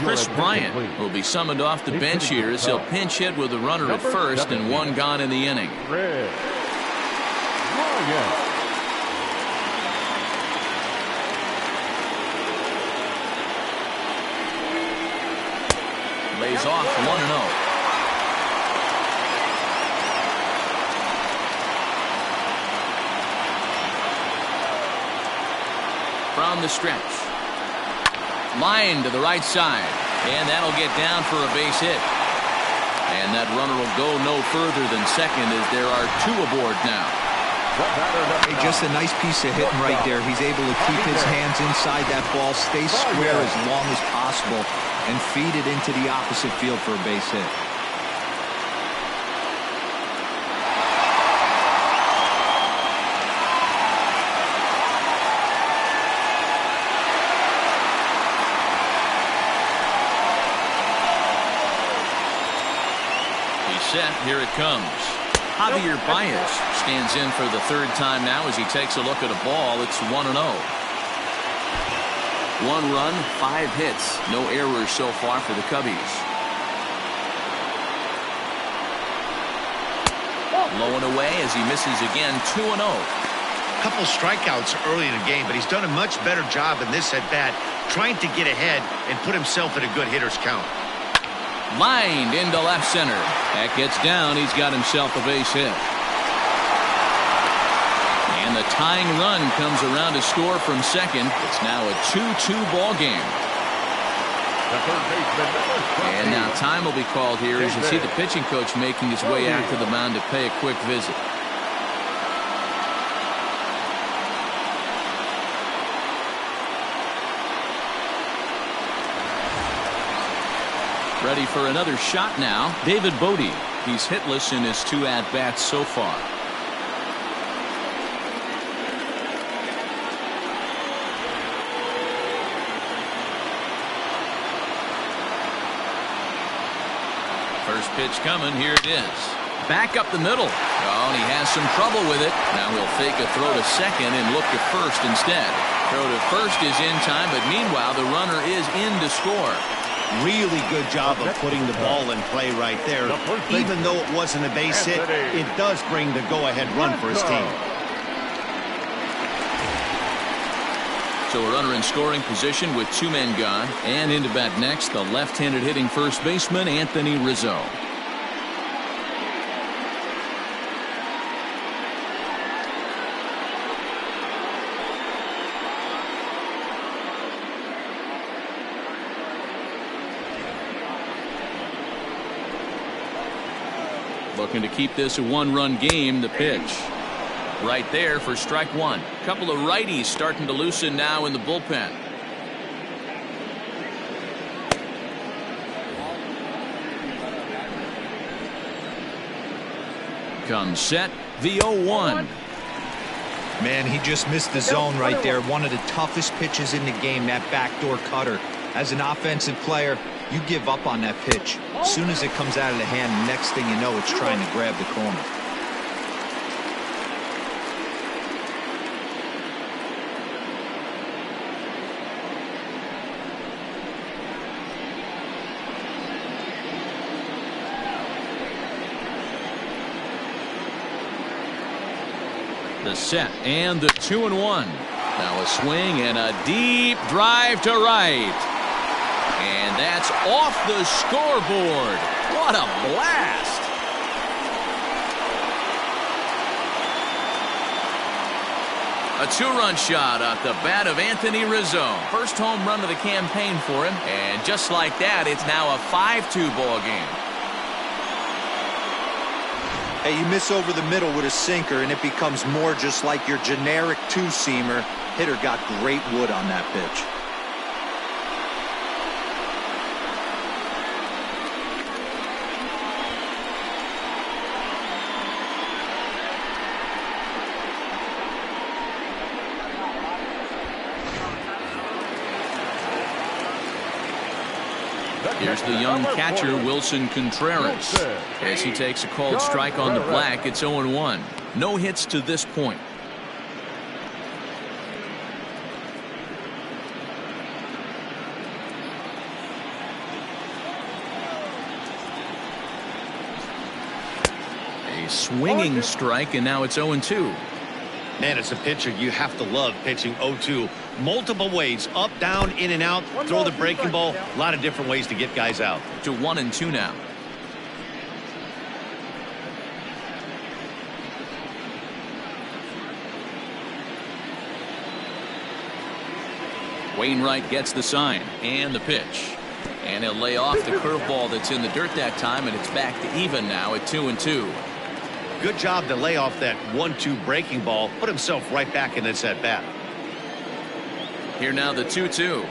Speaker 1: Chris Bryant will be summoned off the bench here as he'll pinch hit with a runner at first and 1 gone in the inning. Lays off 1-0. From the stretch. Line to the right side. And that'll get down for a base hit. And that runner will go no further than second as there are 2 aboard now.
Speaker 4: Hey, just a nice piece of hitting right there. He's able to keep his hands inside that ball, stay square as long as possible, and feed it into the opposite field for a base hit.
Speaker 1: He's set. Here it comes. Javier Baez stands in for the third time now as he takes a look at a ball. It's 1-0. 1 run, 5 hits. No errors so far for the Cubbies. Low and away as he misses again. 2-0.
Speaker 2: Couple strikeouts early in the game, but he's done a much better job in this at bat, trying to get ahead and put himself in a good hitter's count.
Speaker 1: Lined into left center. That gets down. He's got himself a base hit. And the tying run comes around to score from second. It's now a 2-2 ball game. And now time will be called here as you see the pitching coach making his way out to the mound to pay a quick visit. Ready for another shot now. David Bodie. He's hitless in his 2 at-bats so far. First pitch coming. Here it is. Back up the middle. Oh, and he has some trouble with it. Now he'll fake a throw to second and look to first instead. Throw to first is in time, but meanwhile the runner is in to score.
Speaker 2: Really good job of putting the ball in play right there. Even though it wasn't a base hit, it does bring the go-ahead run for his team.
Speaker 1: So a runner in scoring position with 2 men gone. And into bat next, the left-handed hitting first baseman, Anthony Rizzo. Looking to keep this a 1-run game. The pitch. Right there for strike 1. Couple of righties starting to loosen now in the bullpen. Comes set. The 0-1.
Speaker 4: Man, he just missed the zone right there. One of the toughest pitches in the game, that backdoor cutter. As an offensive player, you give up on that pitch. As soon as it comes out of the hand, next thing you know, it's trying to grab the corner.
Speaker 1: The set and the 2-1. Now a swing and a deep drive to right. And that's off the scoreboard. What a blast. A 2-run shot at the bat of Anthony Rizzo. First home run of the campaign for him. And just like that, it's now a 5-2 ball game.
Speaker 4: Hey, you miss over the middle with a sinker, and it becomes more just like your generic 2-seamer. Hitter got great wood on that pitch.
Speaker 1: Here's the young catcher, Wilson Contreras. As he takes a called strike on the black, it's 0-1. No hits to this point. A swinging strike, and now it's 0-2.
Speaker 2: Man, as a pitcher, you have to love pitching 0-2. Multiple ways, up, down, in and out, throw the breaking ball. A lot of different ways to get guys out.
Speaker 1: To 1-2 now. Wainwright gets the sign and the pitch. And he'll lay off the curveball that's in the dirt that time, and it's back to even now at 2-2.
Speaker 2: Good job to lay off that 1-2 breaking ball, put himself right back in this at bat.
Speaker 1: Here now the 2-2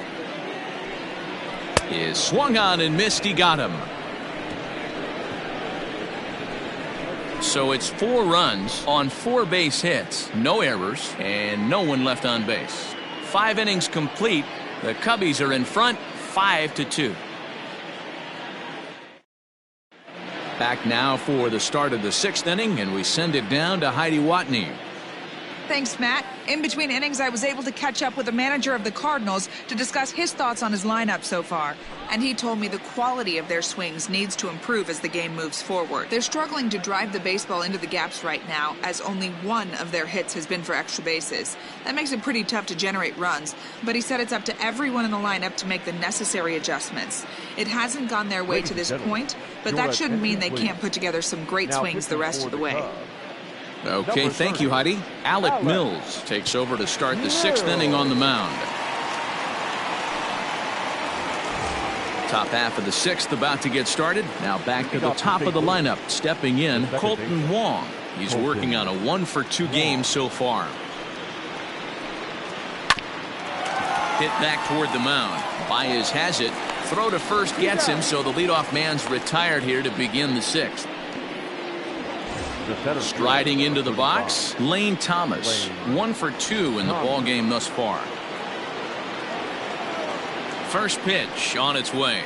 Speaker 1: is swung on and missed. He got him. So it's 4 runs on 4 base hits, no errors, and no one left on base. 5 innings complete. The Cubbies are in front 5-2. Back now for the start of the 6th inning, and we send it down to Heidi Watney.
Speaker 7: Thanks, Matt. In between innings, I was able to catch up with the manager of the Cardinals to discuss his thoughts on his lineup so far. And he told me the quality of their swings needs to improve as the game moves forward. They're struggling to drive the baseball into the gaps right now, as only one of their hits has been for extra bases. That makes it pretty tough to generate runs, but he said it's up to everyone in the lineup to make the necessary adjustments. It hasn't gone their way to this point, but that shouldn't mean they can't put together some great swings the rest of the way.
Speaker 1: Okay, thank you, Heidi. Alec Mills takes over to start the 6th inning on the mound. Top half of the 6th about to get started. Now back to the top of the lineup. Stepping in, Colton Wong. He's working on a 1-for-2 game so far. Hit back toward the mound. Baez has it. Throw to first gets him, so the leadoff man's retired here to begin the 6th. Striding into the box, Lane Thomas. 1 for 2 in the ball game thus far. First pitch on its way.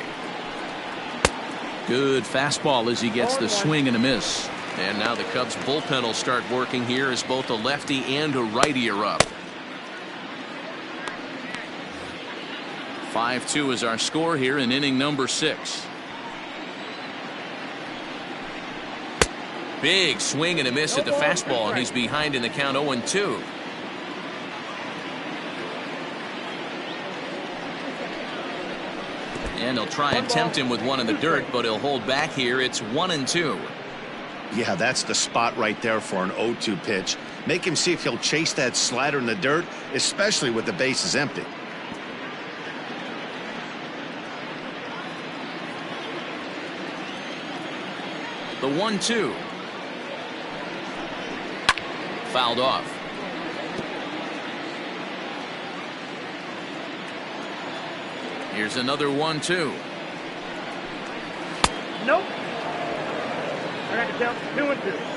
Speaker 1: Good fastball as he gets the swing and a miss. And now the Cubs bullpen will start working here as both a lefty and a righty are up. 5-2 is our score here in inning number 6. Big swing and a miss at the fastball, and he's behind in the count 0-2. And they'll try and tempt him with one in the dirt, but he'll hold back here. It's 1-2.
Speaker 2: Yeah, that's the spot right there for an 0-2 pitch. Make him see if he'll chase that slider in the dirt, especially with the bases empty.
Speaker 1: The 1-2. Fouled off. Here's another 1-2.
Speaker 5: Nope. I got to count 2-2.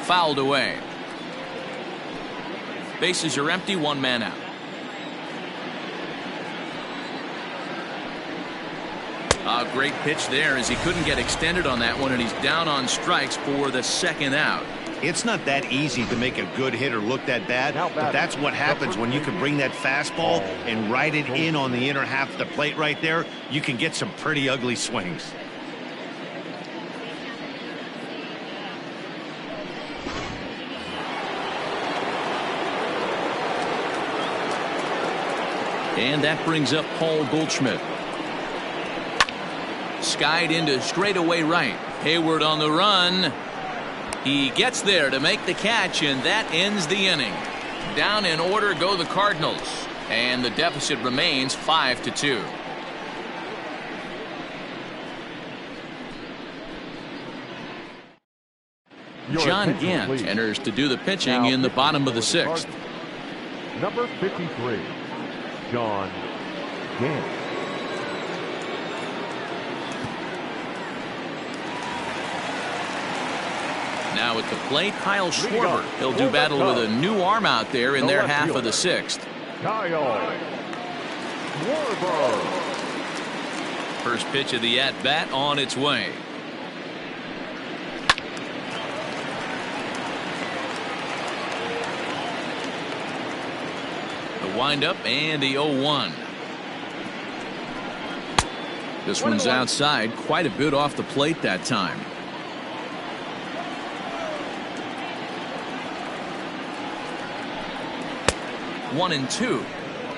Speaker 1: Fouled away. Bases are empty, 1 man out. A great pitch there as he couldn't get extended on that one, and he's down on strikes for the 2nd out.
Speaker 2: It's not that easy to make a good hitter look that bad, but that's what happens when you can bring that fastball and ride it in on the inner half of the plate right there. You can get some pretty ugly swings.
Speaker 1: And that brings up Paul Goldschmidt. Skied into straightaway right. Hayward on the run. He gets there to make the catch, and that ends the inning. Down in order go the Cardinals, and the deficit remains 5-2. John Gant enters to do the pitching in the bottom of the 6th.
Speaker 3: Number 53, John Gant.
Speaker 1: Now at the plate, Kyle Schwarber. He'll do battle with a new arm out there in their half of the 6th.
Speaker 3: Kyle Schwarber.
Speaker 1: First pitch of the at-bat on its way. The windup and the 0-1. This one's outside, quite a bit off the plate that time. One and two.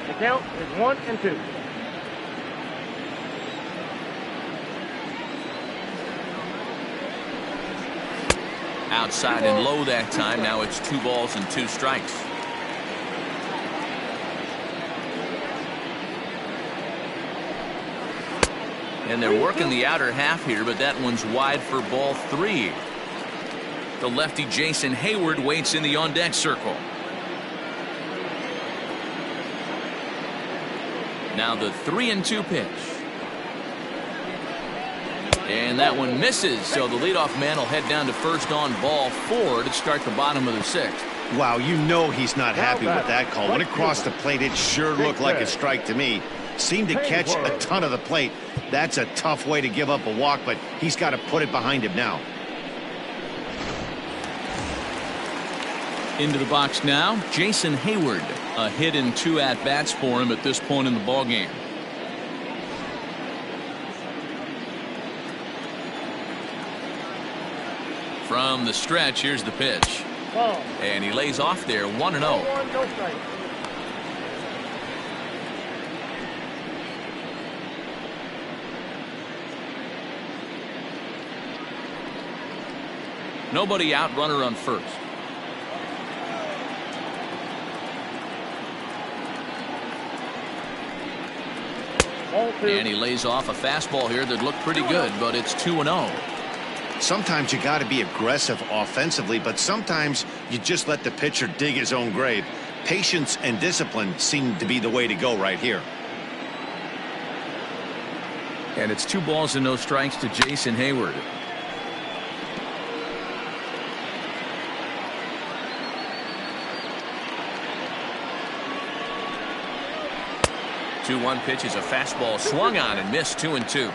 Speaker 5: The count is 1-2.
Speaker 1: Outside and low that time. Now it's 2 balls and 2 strikes. And they're working the outer half here, but that one's wide for ball 3. The lefty Jason Hayward waits in the on-deck circle. Now the 3-2 pitch. And that one misses, so the leadoff man will head down to first on ball 4 to start the bottom of the 6th.
Speaker 2: Wow, you know he's not happy with that call. When it crossed the plate, it sure looked like a strike to me. Seemed to catch a ton of the plate. That's a tough way to give up a walk, but he's got to put it behind him now.
Speaker 1: Into the box now, Jason Hayward. A hit and 2 at-bats for him at this point in the ballgame. From the stretch, here's the pitch. And he lays off there, 1-0. Nobody out, runner on first. And he lays off a fastball here that looked pretty good, but it's 2-0.
Speaker 2: Sometimes you got to be aggressive offensively, but sometimes you just let the pitcher dig his own grave. Patience and discipline seem to be the way to go right here.
Speaker 1: And it's 2 balls and no strikes to Jason Hayward. Two-one pitch is a fastball swung on and missed, 2-2.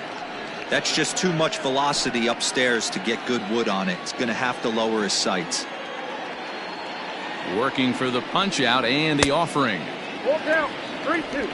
Speaker 4: That's just too much velocity upstairs to get good wood on it. It's going to have to lower his sights.
Speaker 1: Working for the punch out and the offering.
Speaker 5: Full count, 3-2.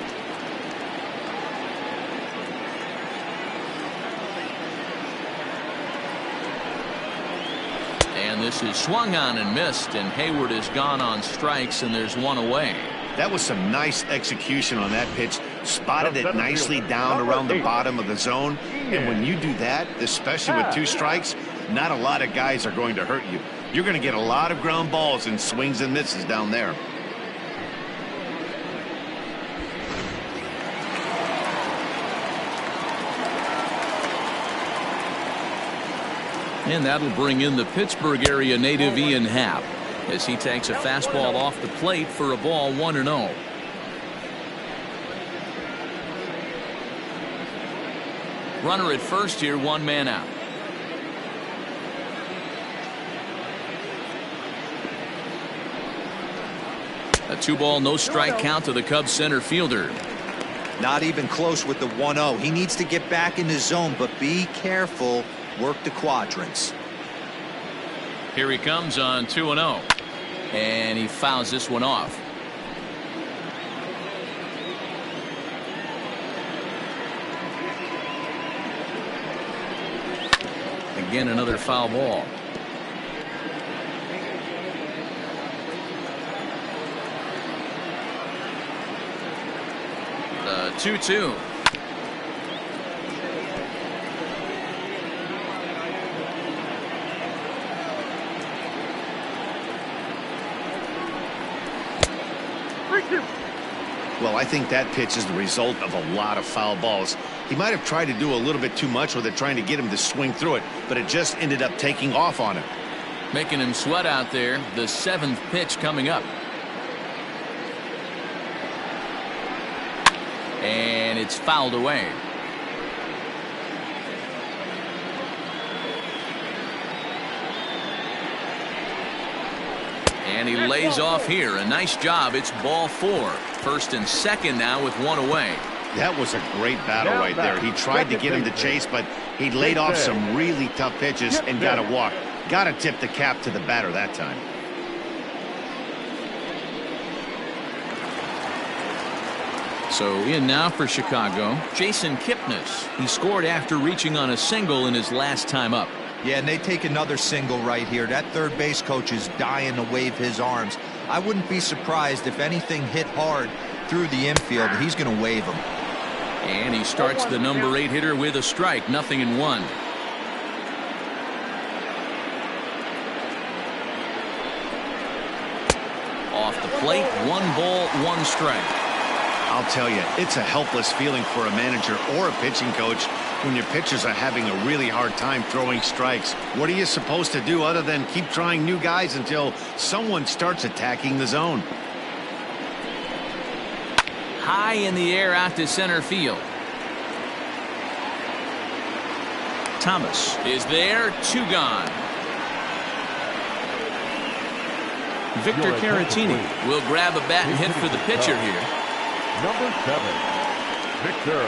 Speaker 1: And this is swung on and missed, and Hayward is gone on strikes, and there's 1 away.
Speaker 2: That was some nice execution on that pitch. Spotted it nicely down around the bottom of the zone. And when you do that, especially with 2 strikes, not a lot of guys are going to hurt you. You're going to get a lot of ground balls and swings and misses down there.
Speaker 1: And that'll bring in the Pittsburgh area native Ian Happ as he takes a fastball off the plate for a ball, 1-0. Runner at first here, 1 man out. A 2-ball, no strike count to the Cubs center fielder.
Speaker 4: Not even close with the 1-0. He needs to get back in the zone, but be careful. Work the quadrants.
Speaker 1: Here he comes on 2-0. And he fouls this one off. Again, another foul ball. The 2-2.
Speaker 2: Well, I think that pitch is the result of a lot of foul balls. He might have tried to do a little bit too much with it, trying to get him to swing through it, but it just ended up taking off on him.
Speaker 1: Making him sweat out there. The 7th pitch coming up. And it's fouled away. And he lays off here. A nice job. It's ball 4. First and second now with 1 away.
Speaker 2: That was a great battle right there. He tried to get him to chase, but he laid off some really tough pitches and got a walk. Got to tip the cap to the batter that time.
Speaker 1: So in now for Chicago, Jason Kipnis. He scored after reaching on a single in his last time up.
Speaker 4: Yeah, and they take another single right here. That third base coach is dying to wave his arms. I wouldn't be surprised if anything hit hard through the infield. He's going to wave them.
Speaker 1: And he starts the number 8 hitter with a strike. 0-1. Off the plate, 1 ball, 1 strike.
Speaker 2: I'll tell you, it's a helpless feeling for a manager or a pitching coach when your pitchers are having a really hard time throwing strikes. What are you supposed to do other than keep trying new guys until someone starts attacking the zone? High
Speaker 1: in the air out to center field. Thomas is there. 2 gone. Victor Caratini will grab a bat and hit for the pitcher here.
Speaker 3: Number 7, Victor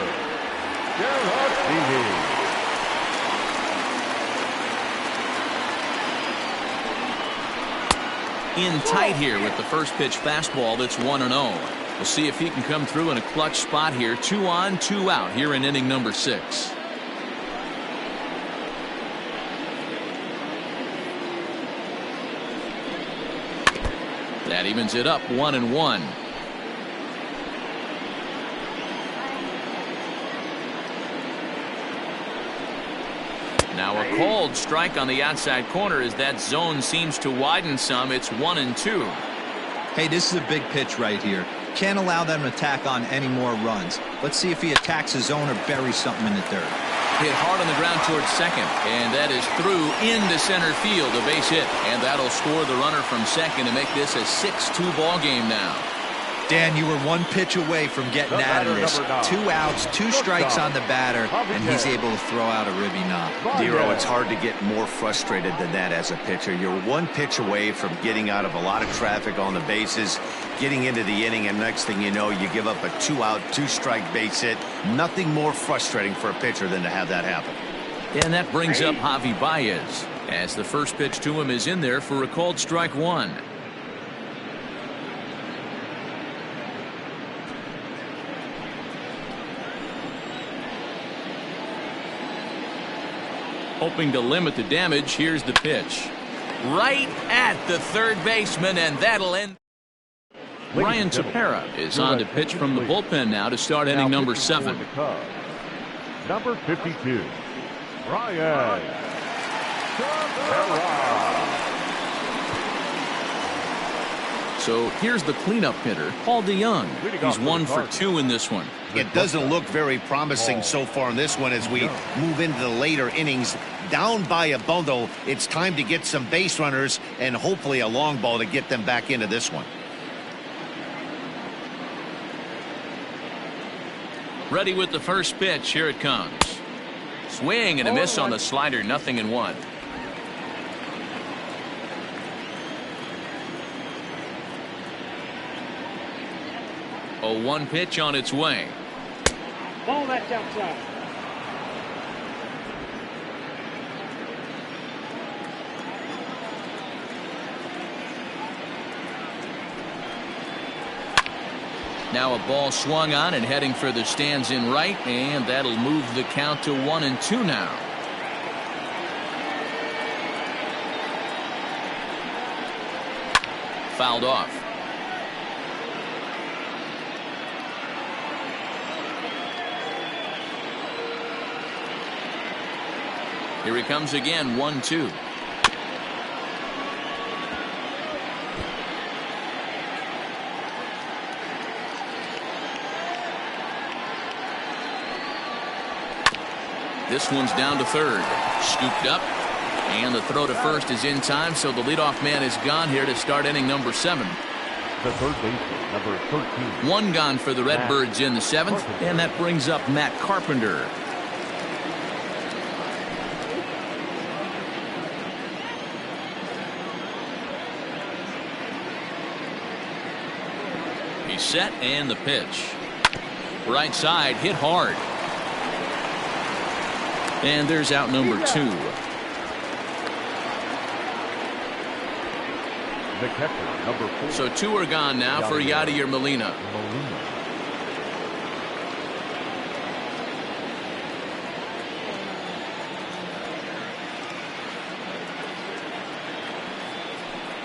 Speaker 3: Caratini.
Speaker 1: In tight here with the first pitch fastball that's 1-0. We'll see if he can come through in a clutch spot here. 2 on, 2 out here in inning number 6. That evens it up 1-1. Now a called strike on the outside corner as that zone seems to widen some. It's 1-2.
Speaker 4: Hey, this is a big pitch right here. Can't allow them to tack on any more runs. Let's see if he attacks his zone or buries something in the dirt.
Speaker 1: Hit hard on the ground towards second, and that is through into center field, a base hit, and that'll score the runner from second to make this a 6-2 ball game now.
Speaker 4: Dan, you were 1 pitch away from getting out of this. 2 outs, 2 strikes on the batter, and he's able to throw out a ribby knock.
Speaker 2: Dero, it's hard to get more frustrated than that as a pitcher. You're 1 pitch away from getting out of a lot of traffic on the bases, getting into the inning, and next thing you know, you give up a 2-out, 2-strike base hit. Nothing more frustrating for a pitcher than to have that happen.
Speaker 1: And that brings up Javi Baez as the first pitch to him is in there for a called strike 1. Hoping to limit the damage. Here's the pitch. Right at the third baseman, and that'll end. Ryan Tepera is on to pitch from the bullpen now to start inning number 7.
Speaker 3: Number 52, Ryan Tepera.
Speaker 1: So here's the cleanup hitter, Paul DeYoung. He's 1 for 2 in this one.
Speaker 2: It doesn't look very promising so far in this one as we move into the later innings. Down by a bundle, it's time to get some base runners and hopefully a long ball to get them back into this one.
Speaker 1: Ready with the first pitch. Here it comes. Swing and a miss on the slider. 0-1. A 1 pitch on its way.
Speaker 5: Ball that's outside.
Speaker 1: Now a ball swung on and heading for the stands in right, and that'll move the count to 1-2 now. Fouled off. Here he comes again, 1-2. This one's down to third. Scooped up. And the throw to first is in time, so the leadoff man is gone here to start inning number 7.
Speaker 3: The third baseman, number 13.
Speaker 1: 1 gone for the Redbirds in the 7th, and that brings up Matt Carpenter. He's set, and the pitch. Right side, hit hard. And there's out number 2.
Speaker 3: The catcher, number 4.
Speaker 1: So 2 are gone now for Yadier Molina.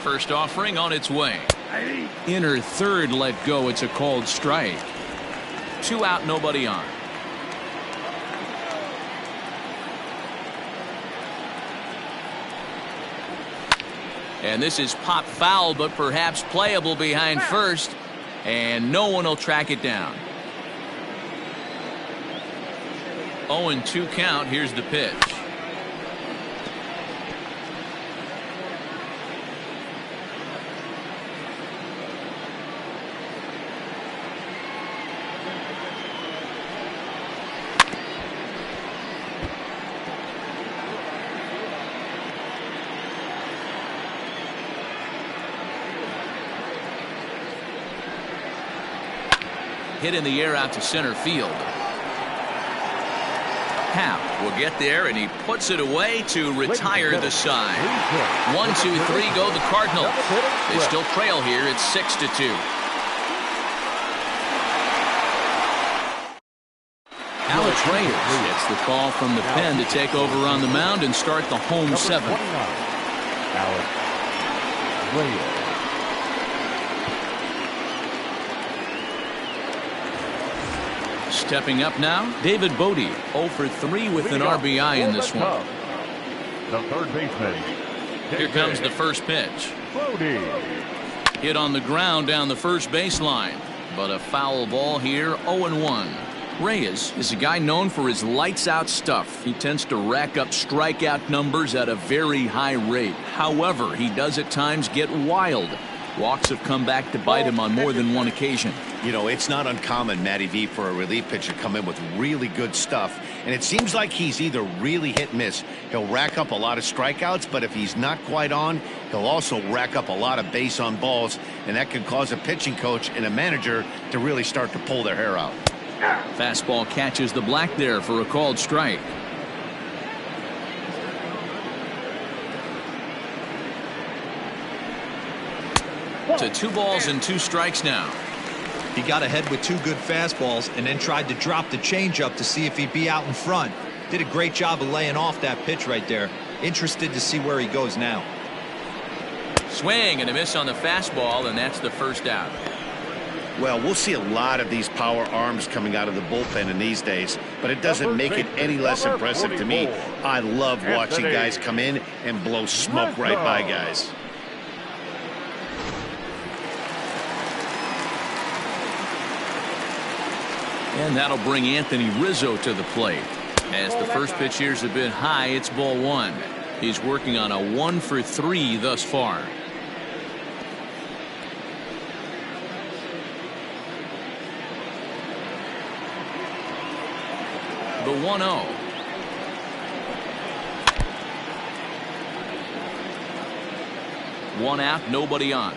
Speaker 1: First offering on its way. Inner third let go. It's a called strike. 2 out, nobody on. And this is pop foul, but perhaps playable behind first, and no one will track it down. 0-2 count. Here's the pitch. Hit in the air out to center field. Happ will get there, and he puts it away to retire the side. 1, 2, 3 go the Cardinals. They still trail here. It's 6-2. Alex Reyes gets the call from the pen to take over on the mound and start the home 7th.
Speaker 3: Alex Reyes.
Speaker 1: Stepping up now, David Bodie, 0 for 3 with an RBI in this one.
Speaker 3: The third baseman.
Speaker 1: Here comes the first pitch.
Speaker 3: Bodie.
Speaker 1: Hit on the ground down the first baseline, but a foul ball here, 0-1. Reyes is a guy known for his lights-out stuff. He tends to rack up strikeout numbers at a very high rate. However, he does at times get wild. Walks have come back to bite him on more than one occasion.
Speaker 2: You know, it's not uncommon, Matty V, for a relief pitcher to come in with really good stuff. And it seems like he's either really hit and miss. He'll rack up a lot of strikeouts, but if he's not quite on, he'll also rack up a lot of base on balls. And that can cause a pitching coach and a manager to really start to pull their hair out.
Speaker 1: Fastball catches the black there for a called strike. To 2 balls and 2 strikes now.
Speaker 4: He got ahead with 2 good fastballs and then tried to drop the changeup to see if he'd be out in front. Did a great job of laying off that pitch right there. Interested to see where he goes now.
Speaker 1: Swing and a miss on the fastball, and that's the first out.
Speaker 2: Well, we'll see a lot of these power arms coming out of the bullpen in these days, but it doesn't make it any less impressive to me. I love watching guys come in and blow smoke right by guys.
Speaker 1: And that'll bring Anthony Rizzo to the plate. As the first pitch here's a bit high, it's ball 1. He's working on a 1 for 3 thus far. The 1-0. One out, nobody on.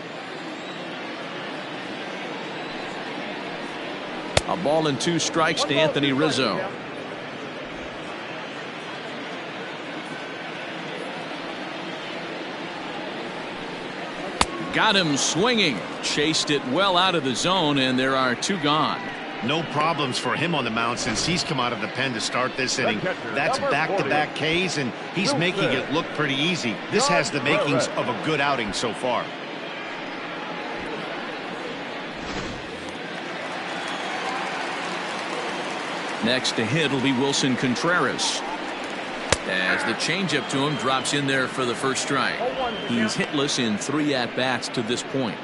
Speaker 1: A ball and 2 strikes to Anthony Rizzo. Got him swinging. Chased it well out of the zone, and there are 2 gone.
Speaker 2: No problems for him on the mound since he's come out of the pen to start this inning. That's back-to-back Ks, and he's making it look pretty easy. This has the makings of a good outing so far.
Speaker 1: Next to hit will be Wilson Contreras. As the changeup to him drops in there for the first strike. He's hitless in 3 at-bats to this point.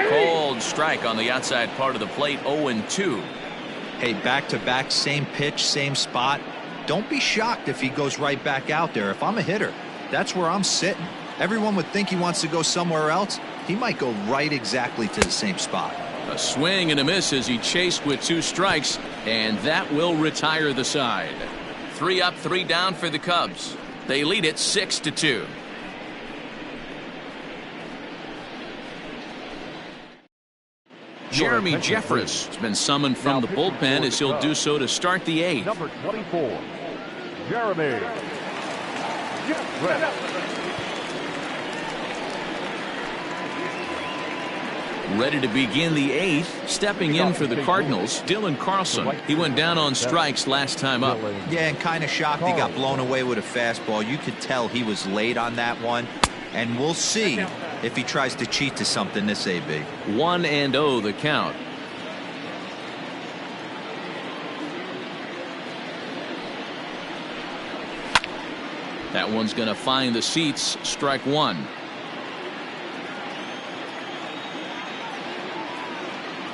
Speaker 1: Cold strike on the outside part of the plate, 0-2.
Speaker 4: Hey, back-to-back, same pitch, same spot. Don't be shocked if he goes right back out there. If I'm a hitter, that's where I'm sitting. Everyone would think he wants to go somewhere else. He might go right exactly to the same spot.
Speaker 1: A swing and a miss as he chased with 2 strikes, and that will retire the side. 3 up, 3 down for the Cubs. They lead it 6-2. Jeremy Jeffress has been summoned from the bullpen as he'll do so to start the 8th.
Speaker 3: Number 24, Jeremy Jeffress.
Speaker 1: Ready to begin the 8th. Stepping in for the Cardinals, Dylan Carlson. He went down on strikes last time up.
Speaker 4: Yeah, and kind of shocked he got blown away with a fastball. You could tell he was late on that one. And we'll see if he tries to cheat to something this AB.
Speaker 1: 1-0 the count. That one's going to find the seats. Strike 1.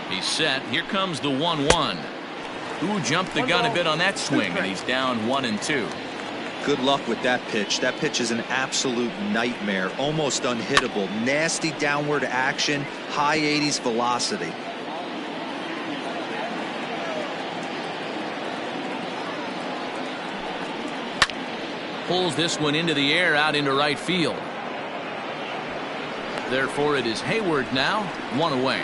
Speaker 1: He's set. Here comes the 1-1. Who jumped the gun a bit on that swing, and he's down 1-2.
Speaker 4: Good luck with that pitch. That pitch is an absolute nightmare. Almost unhittable. Nasty downward action. High 80s velocity.
Speaker 1: pulls this one into the air out into right field. Therefore, it is Hayward now, one away.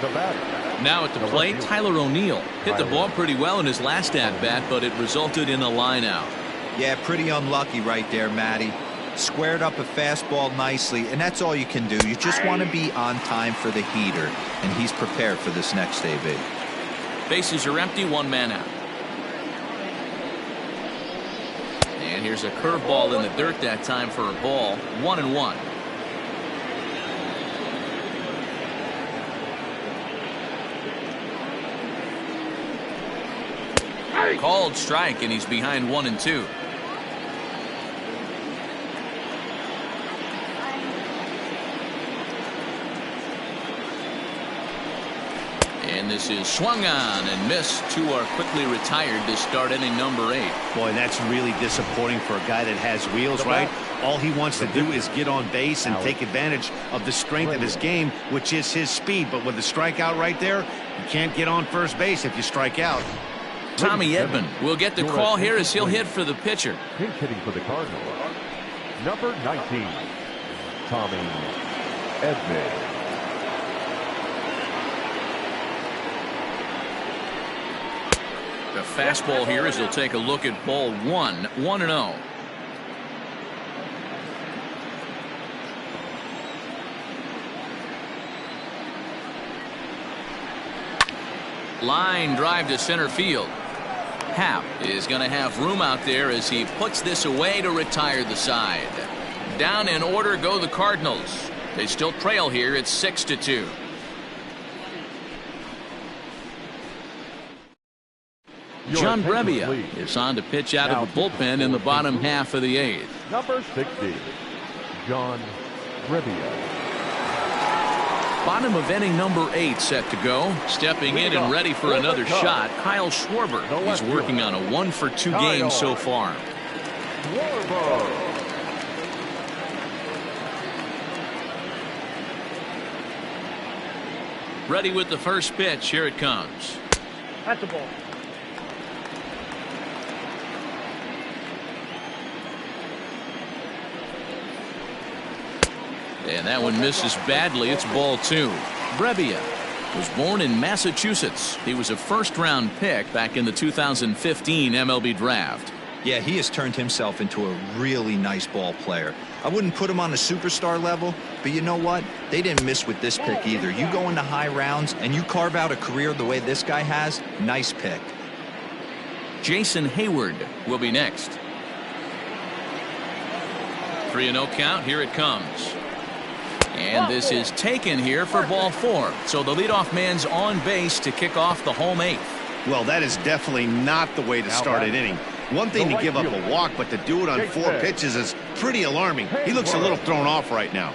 Speaker 3: The batter.
Speaker 1: Now at the plate, Tyler O'Neill hit the ball pretty well in his last at-bat, but it resulted in a line-out.
Speaker 4: Yeah, pretty unlucky right there, Matty. Squared up a fastball nicely, and that's all you can do. You just want to be on time for the heater, and he's prepared for this next AB.
Speaker 1: Bases are empty, one man out. And here's a curveball in the dirt that time for a ball. 1-1. Called strike, and he's behind 1-2. And this is swung on and missed. Two are quickly retired to start inning number 8.
Speaker 2: Boy, that's really disappointing for a guy that has wheels, right? All he wants to do is get on base and take advantage of the strength of his game, which is his speed. But with the strikeout right there, you can't get on first base if you strike out.
Speaker 1: Tommy Edman will get the call here as he'll hit for the pitcher.
Speaker 3: Pinch hitting for the Cardinals. Number 19, Tommy Edman.
Speaker 1: The fastball here as he'll take a look at ball 1. 1-0. Line drive to center field. Happ is going to have room out there as he puts this away to retire the side. Down in order go the Cardinals. They still trail here. It's 6-2. John Brebbia is on to pitch out of the bullpen in the bottom half of the 8th.
Speaker 3: Number 60, John Brebbia.
Speaker 1: Bottom of inning number 8 set to go. Stepping in and ready for another shot, Kyle Schwarber. He's working on a 1-for-2 game so far. Ready with the first pitch. Here it comes.
Speaker 5: That's a ball.
Speaker 1: And that one misses badly. It's ball 2. Brebbia was born in Massachusetts. He was a first-round pick back in the 2015 MLB draft.
Speaker 4: Yeah, he has turned himself into a really nice ball player. I wouldn't put him on a superstar level, but you know what? They didn't miss with this pick either. You go into high rounds and you carve out a career the way this guy has, nice pick.
Speaker 1: Jason Hayward will be next. 3-0 count. Here it comes. And this is taken here for ball 4. So the leadoff man's on base to kick off the home 8th.
Speaker 2: Well, that is definitely not the way to start an inning. One thing to give up a walk, but to do it on 4 pitches is pretty alarming. He looks a little thrown off right now.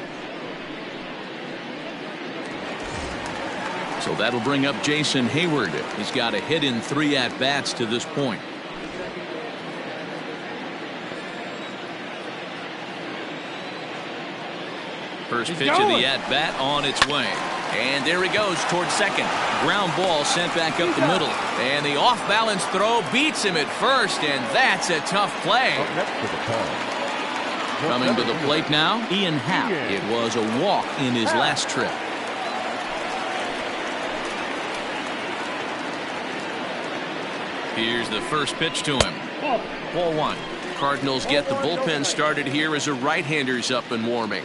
Speaker 1: So that'll bring up Jason Hayward. He's got a hit in 3 at-bats to this point. First pitch of the at-bat on its way. And there he goes towards second. Ground ball sent back up the middle. And the off-balance throw beats him at first, and that's a tough play. Coming to the plate now, Ian Happ. It was a walk in his last trip. Here's the first pitch to him. Ball 1. Cardinals get the bullpen started here as a right-hander's up and warming.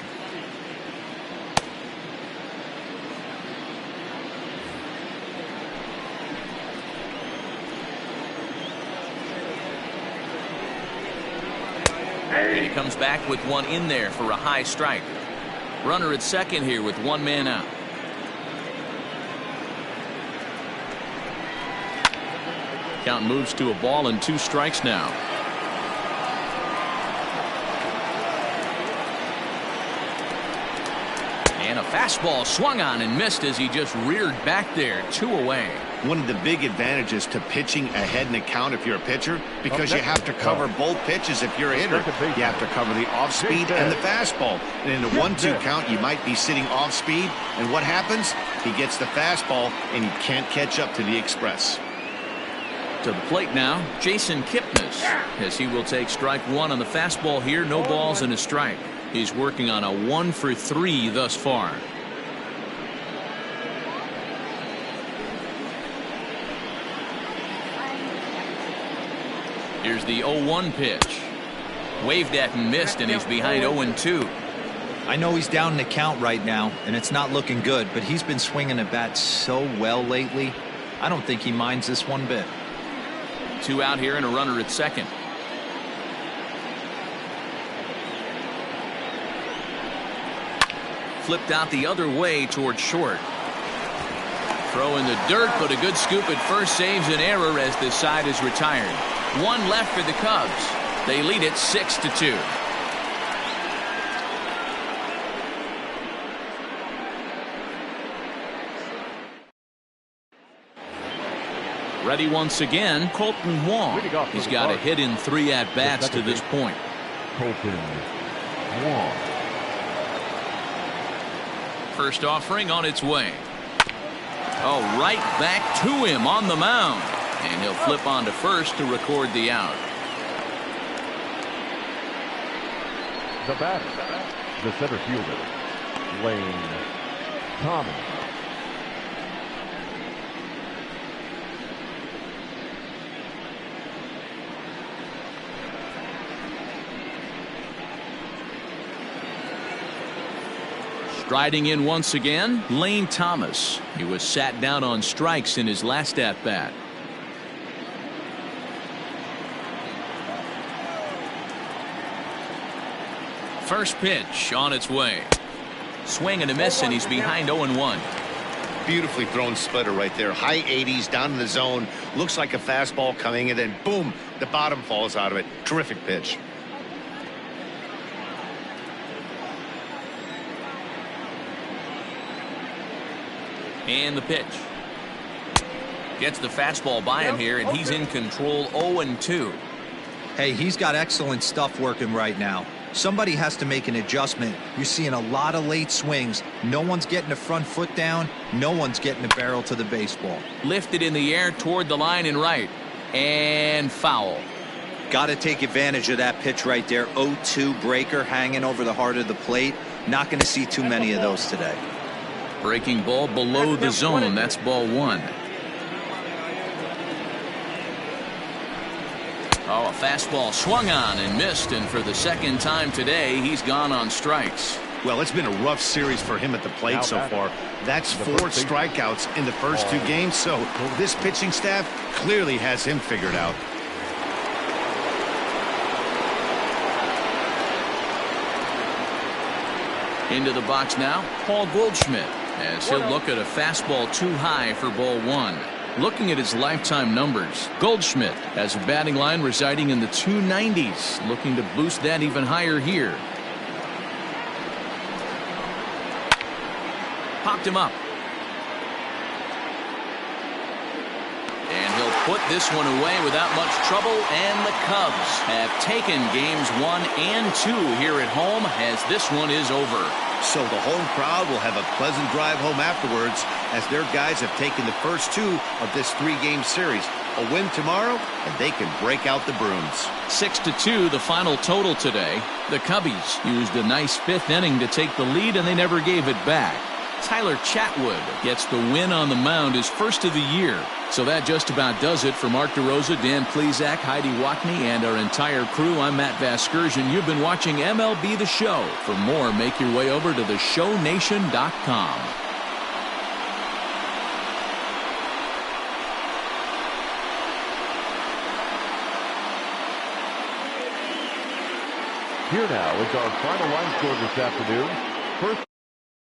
Speaker 1: And he comes back with one in there for a high strike. Runner at second here with 1 man out. Count moves to a ball and 2 strikes now. And a fastball swung on and missed as he just reared back there. 2 away.
Speaker 2: One of the big advantages to pitching ahead in the count if you're a pitcher, because you have to cover both pitches if you're a hitter. You have to cover the off speed and the fastball. And in a 1-2 count, you might be sitting off speed. And what happens? He gets the fastball and he can't catch up to the express.
Speaker 1: To the plate now, Jason Kipnis, as he will take strike one on the fastball here. No balls and a strike. He's working on a 1 for 3 thus far. Here's the 0-1 pitch. Waved at and missed, and he's behind 0-2.
Speaker 4: I know he's down in the count right now, and it's not looking good, but he's been swinging the bat so well lately. I don't think he minds this one bit.
Speaker 1: 2 out here and a runner at second. Flipped out the other way toward short. Throw in the dirt, but a good scoop at first saves an error as this side is retired. 1 left for the Cubs. They lead it 6-2. Ready once again, Colton Wong. He's got a hit in 3 at-bats to this point.
Speaker 3: Colton Wong.
Speaker 1: First offering on its way. Oh, right back to him on the mound. And he'll flip on to first to record the out.
Speaker 3: The batter, the center fielder, Lane Thomas.
Speaker 1: Striding in once again, Lane Thomas. He was sat down on strikes in his last at-bat. First pitch on its way. Swing and a miss, and he's behind 0-1.
Speaker 2: Beautifully thrown splitter right there. High 80s down in the zone. Looks like a fastball coming, and then boom, the bottom falls out of it. Terrific pitch.
Speaker 1: And the pitch. Gets the fastball by him here, and he's in control. 0-2.
Speaker 4: Hey, he's got excellent stuff working right now. Somebody has to make an adjustment. You're seeing a lot of late swings. No one's getting the front foot down. No one's getting the barrel to the baseball.
Speaker 1: Lifted in the air toward the line and right. And foul.
Speaker 4: Got to take advantage of that pitch right there. 0-2 breaker hanging over the heart of the plate. Not going to see too many of those today.
Speaker 1: Breaking ball below the zone. That's ball 1. Oh, a fastball swung on and missed, and for the second time today, he's gone on strikes.
Speaker 2: Well, it's been a rough series for him at the plate so far. That's 4 strikeouts in the first 2 games, so this pitching staff clearly has him figured out.
Speaker 1: Into the box now, Paul Goldschmidt, as he'll look at a fastball too high for ball 1. Looking at his lifetime numbers, Goldschmidt has a batting line residing in the 290s, looking to boost that even higher here. Popped him up. And he'll put this one away without much trouble, and the Cubs have taken games 1 and 2 here at home, as this one is over.
Speaker 2: So the home crowd will have a pleasant drive home afterwards, as their guys have taken the first 2 of this 3-game series. A win tomorrow, and they can break out the brooms.
Speaker 1: 6-2 the final total today. The Cubbies used a nice 5th inning to take the lead, and they never gave it back. Tyler Chatwood gets the win on the mound, his first of the year. So that just about does it for Mark DeRosa, Dan Plesac, Heidi Wackney, and our entire crew. I'm Matt Vasgersian. You've been watching MLB The Show. For more, make your way over to theshownation.com.
Speaker 3: Here now is our final line score this afternoon. First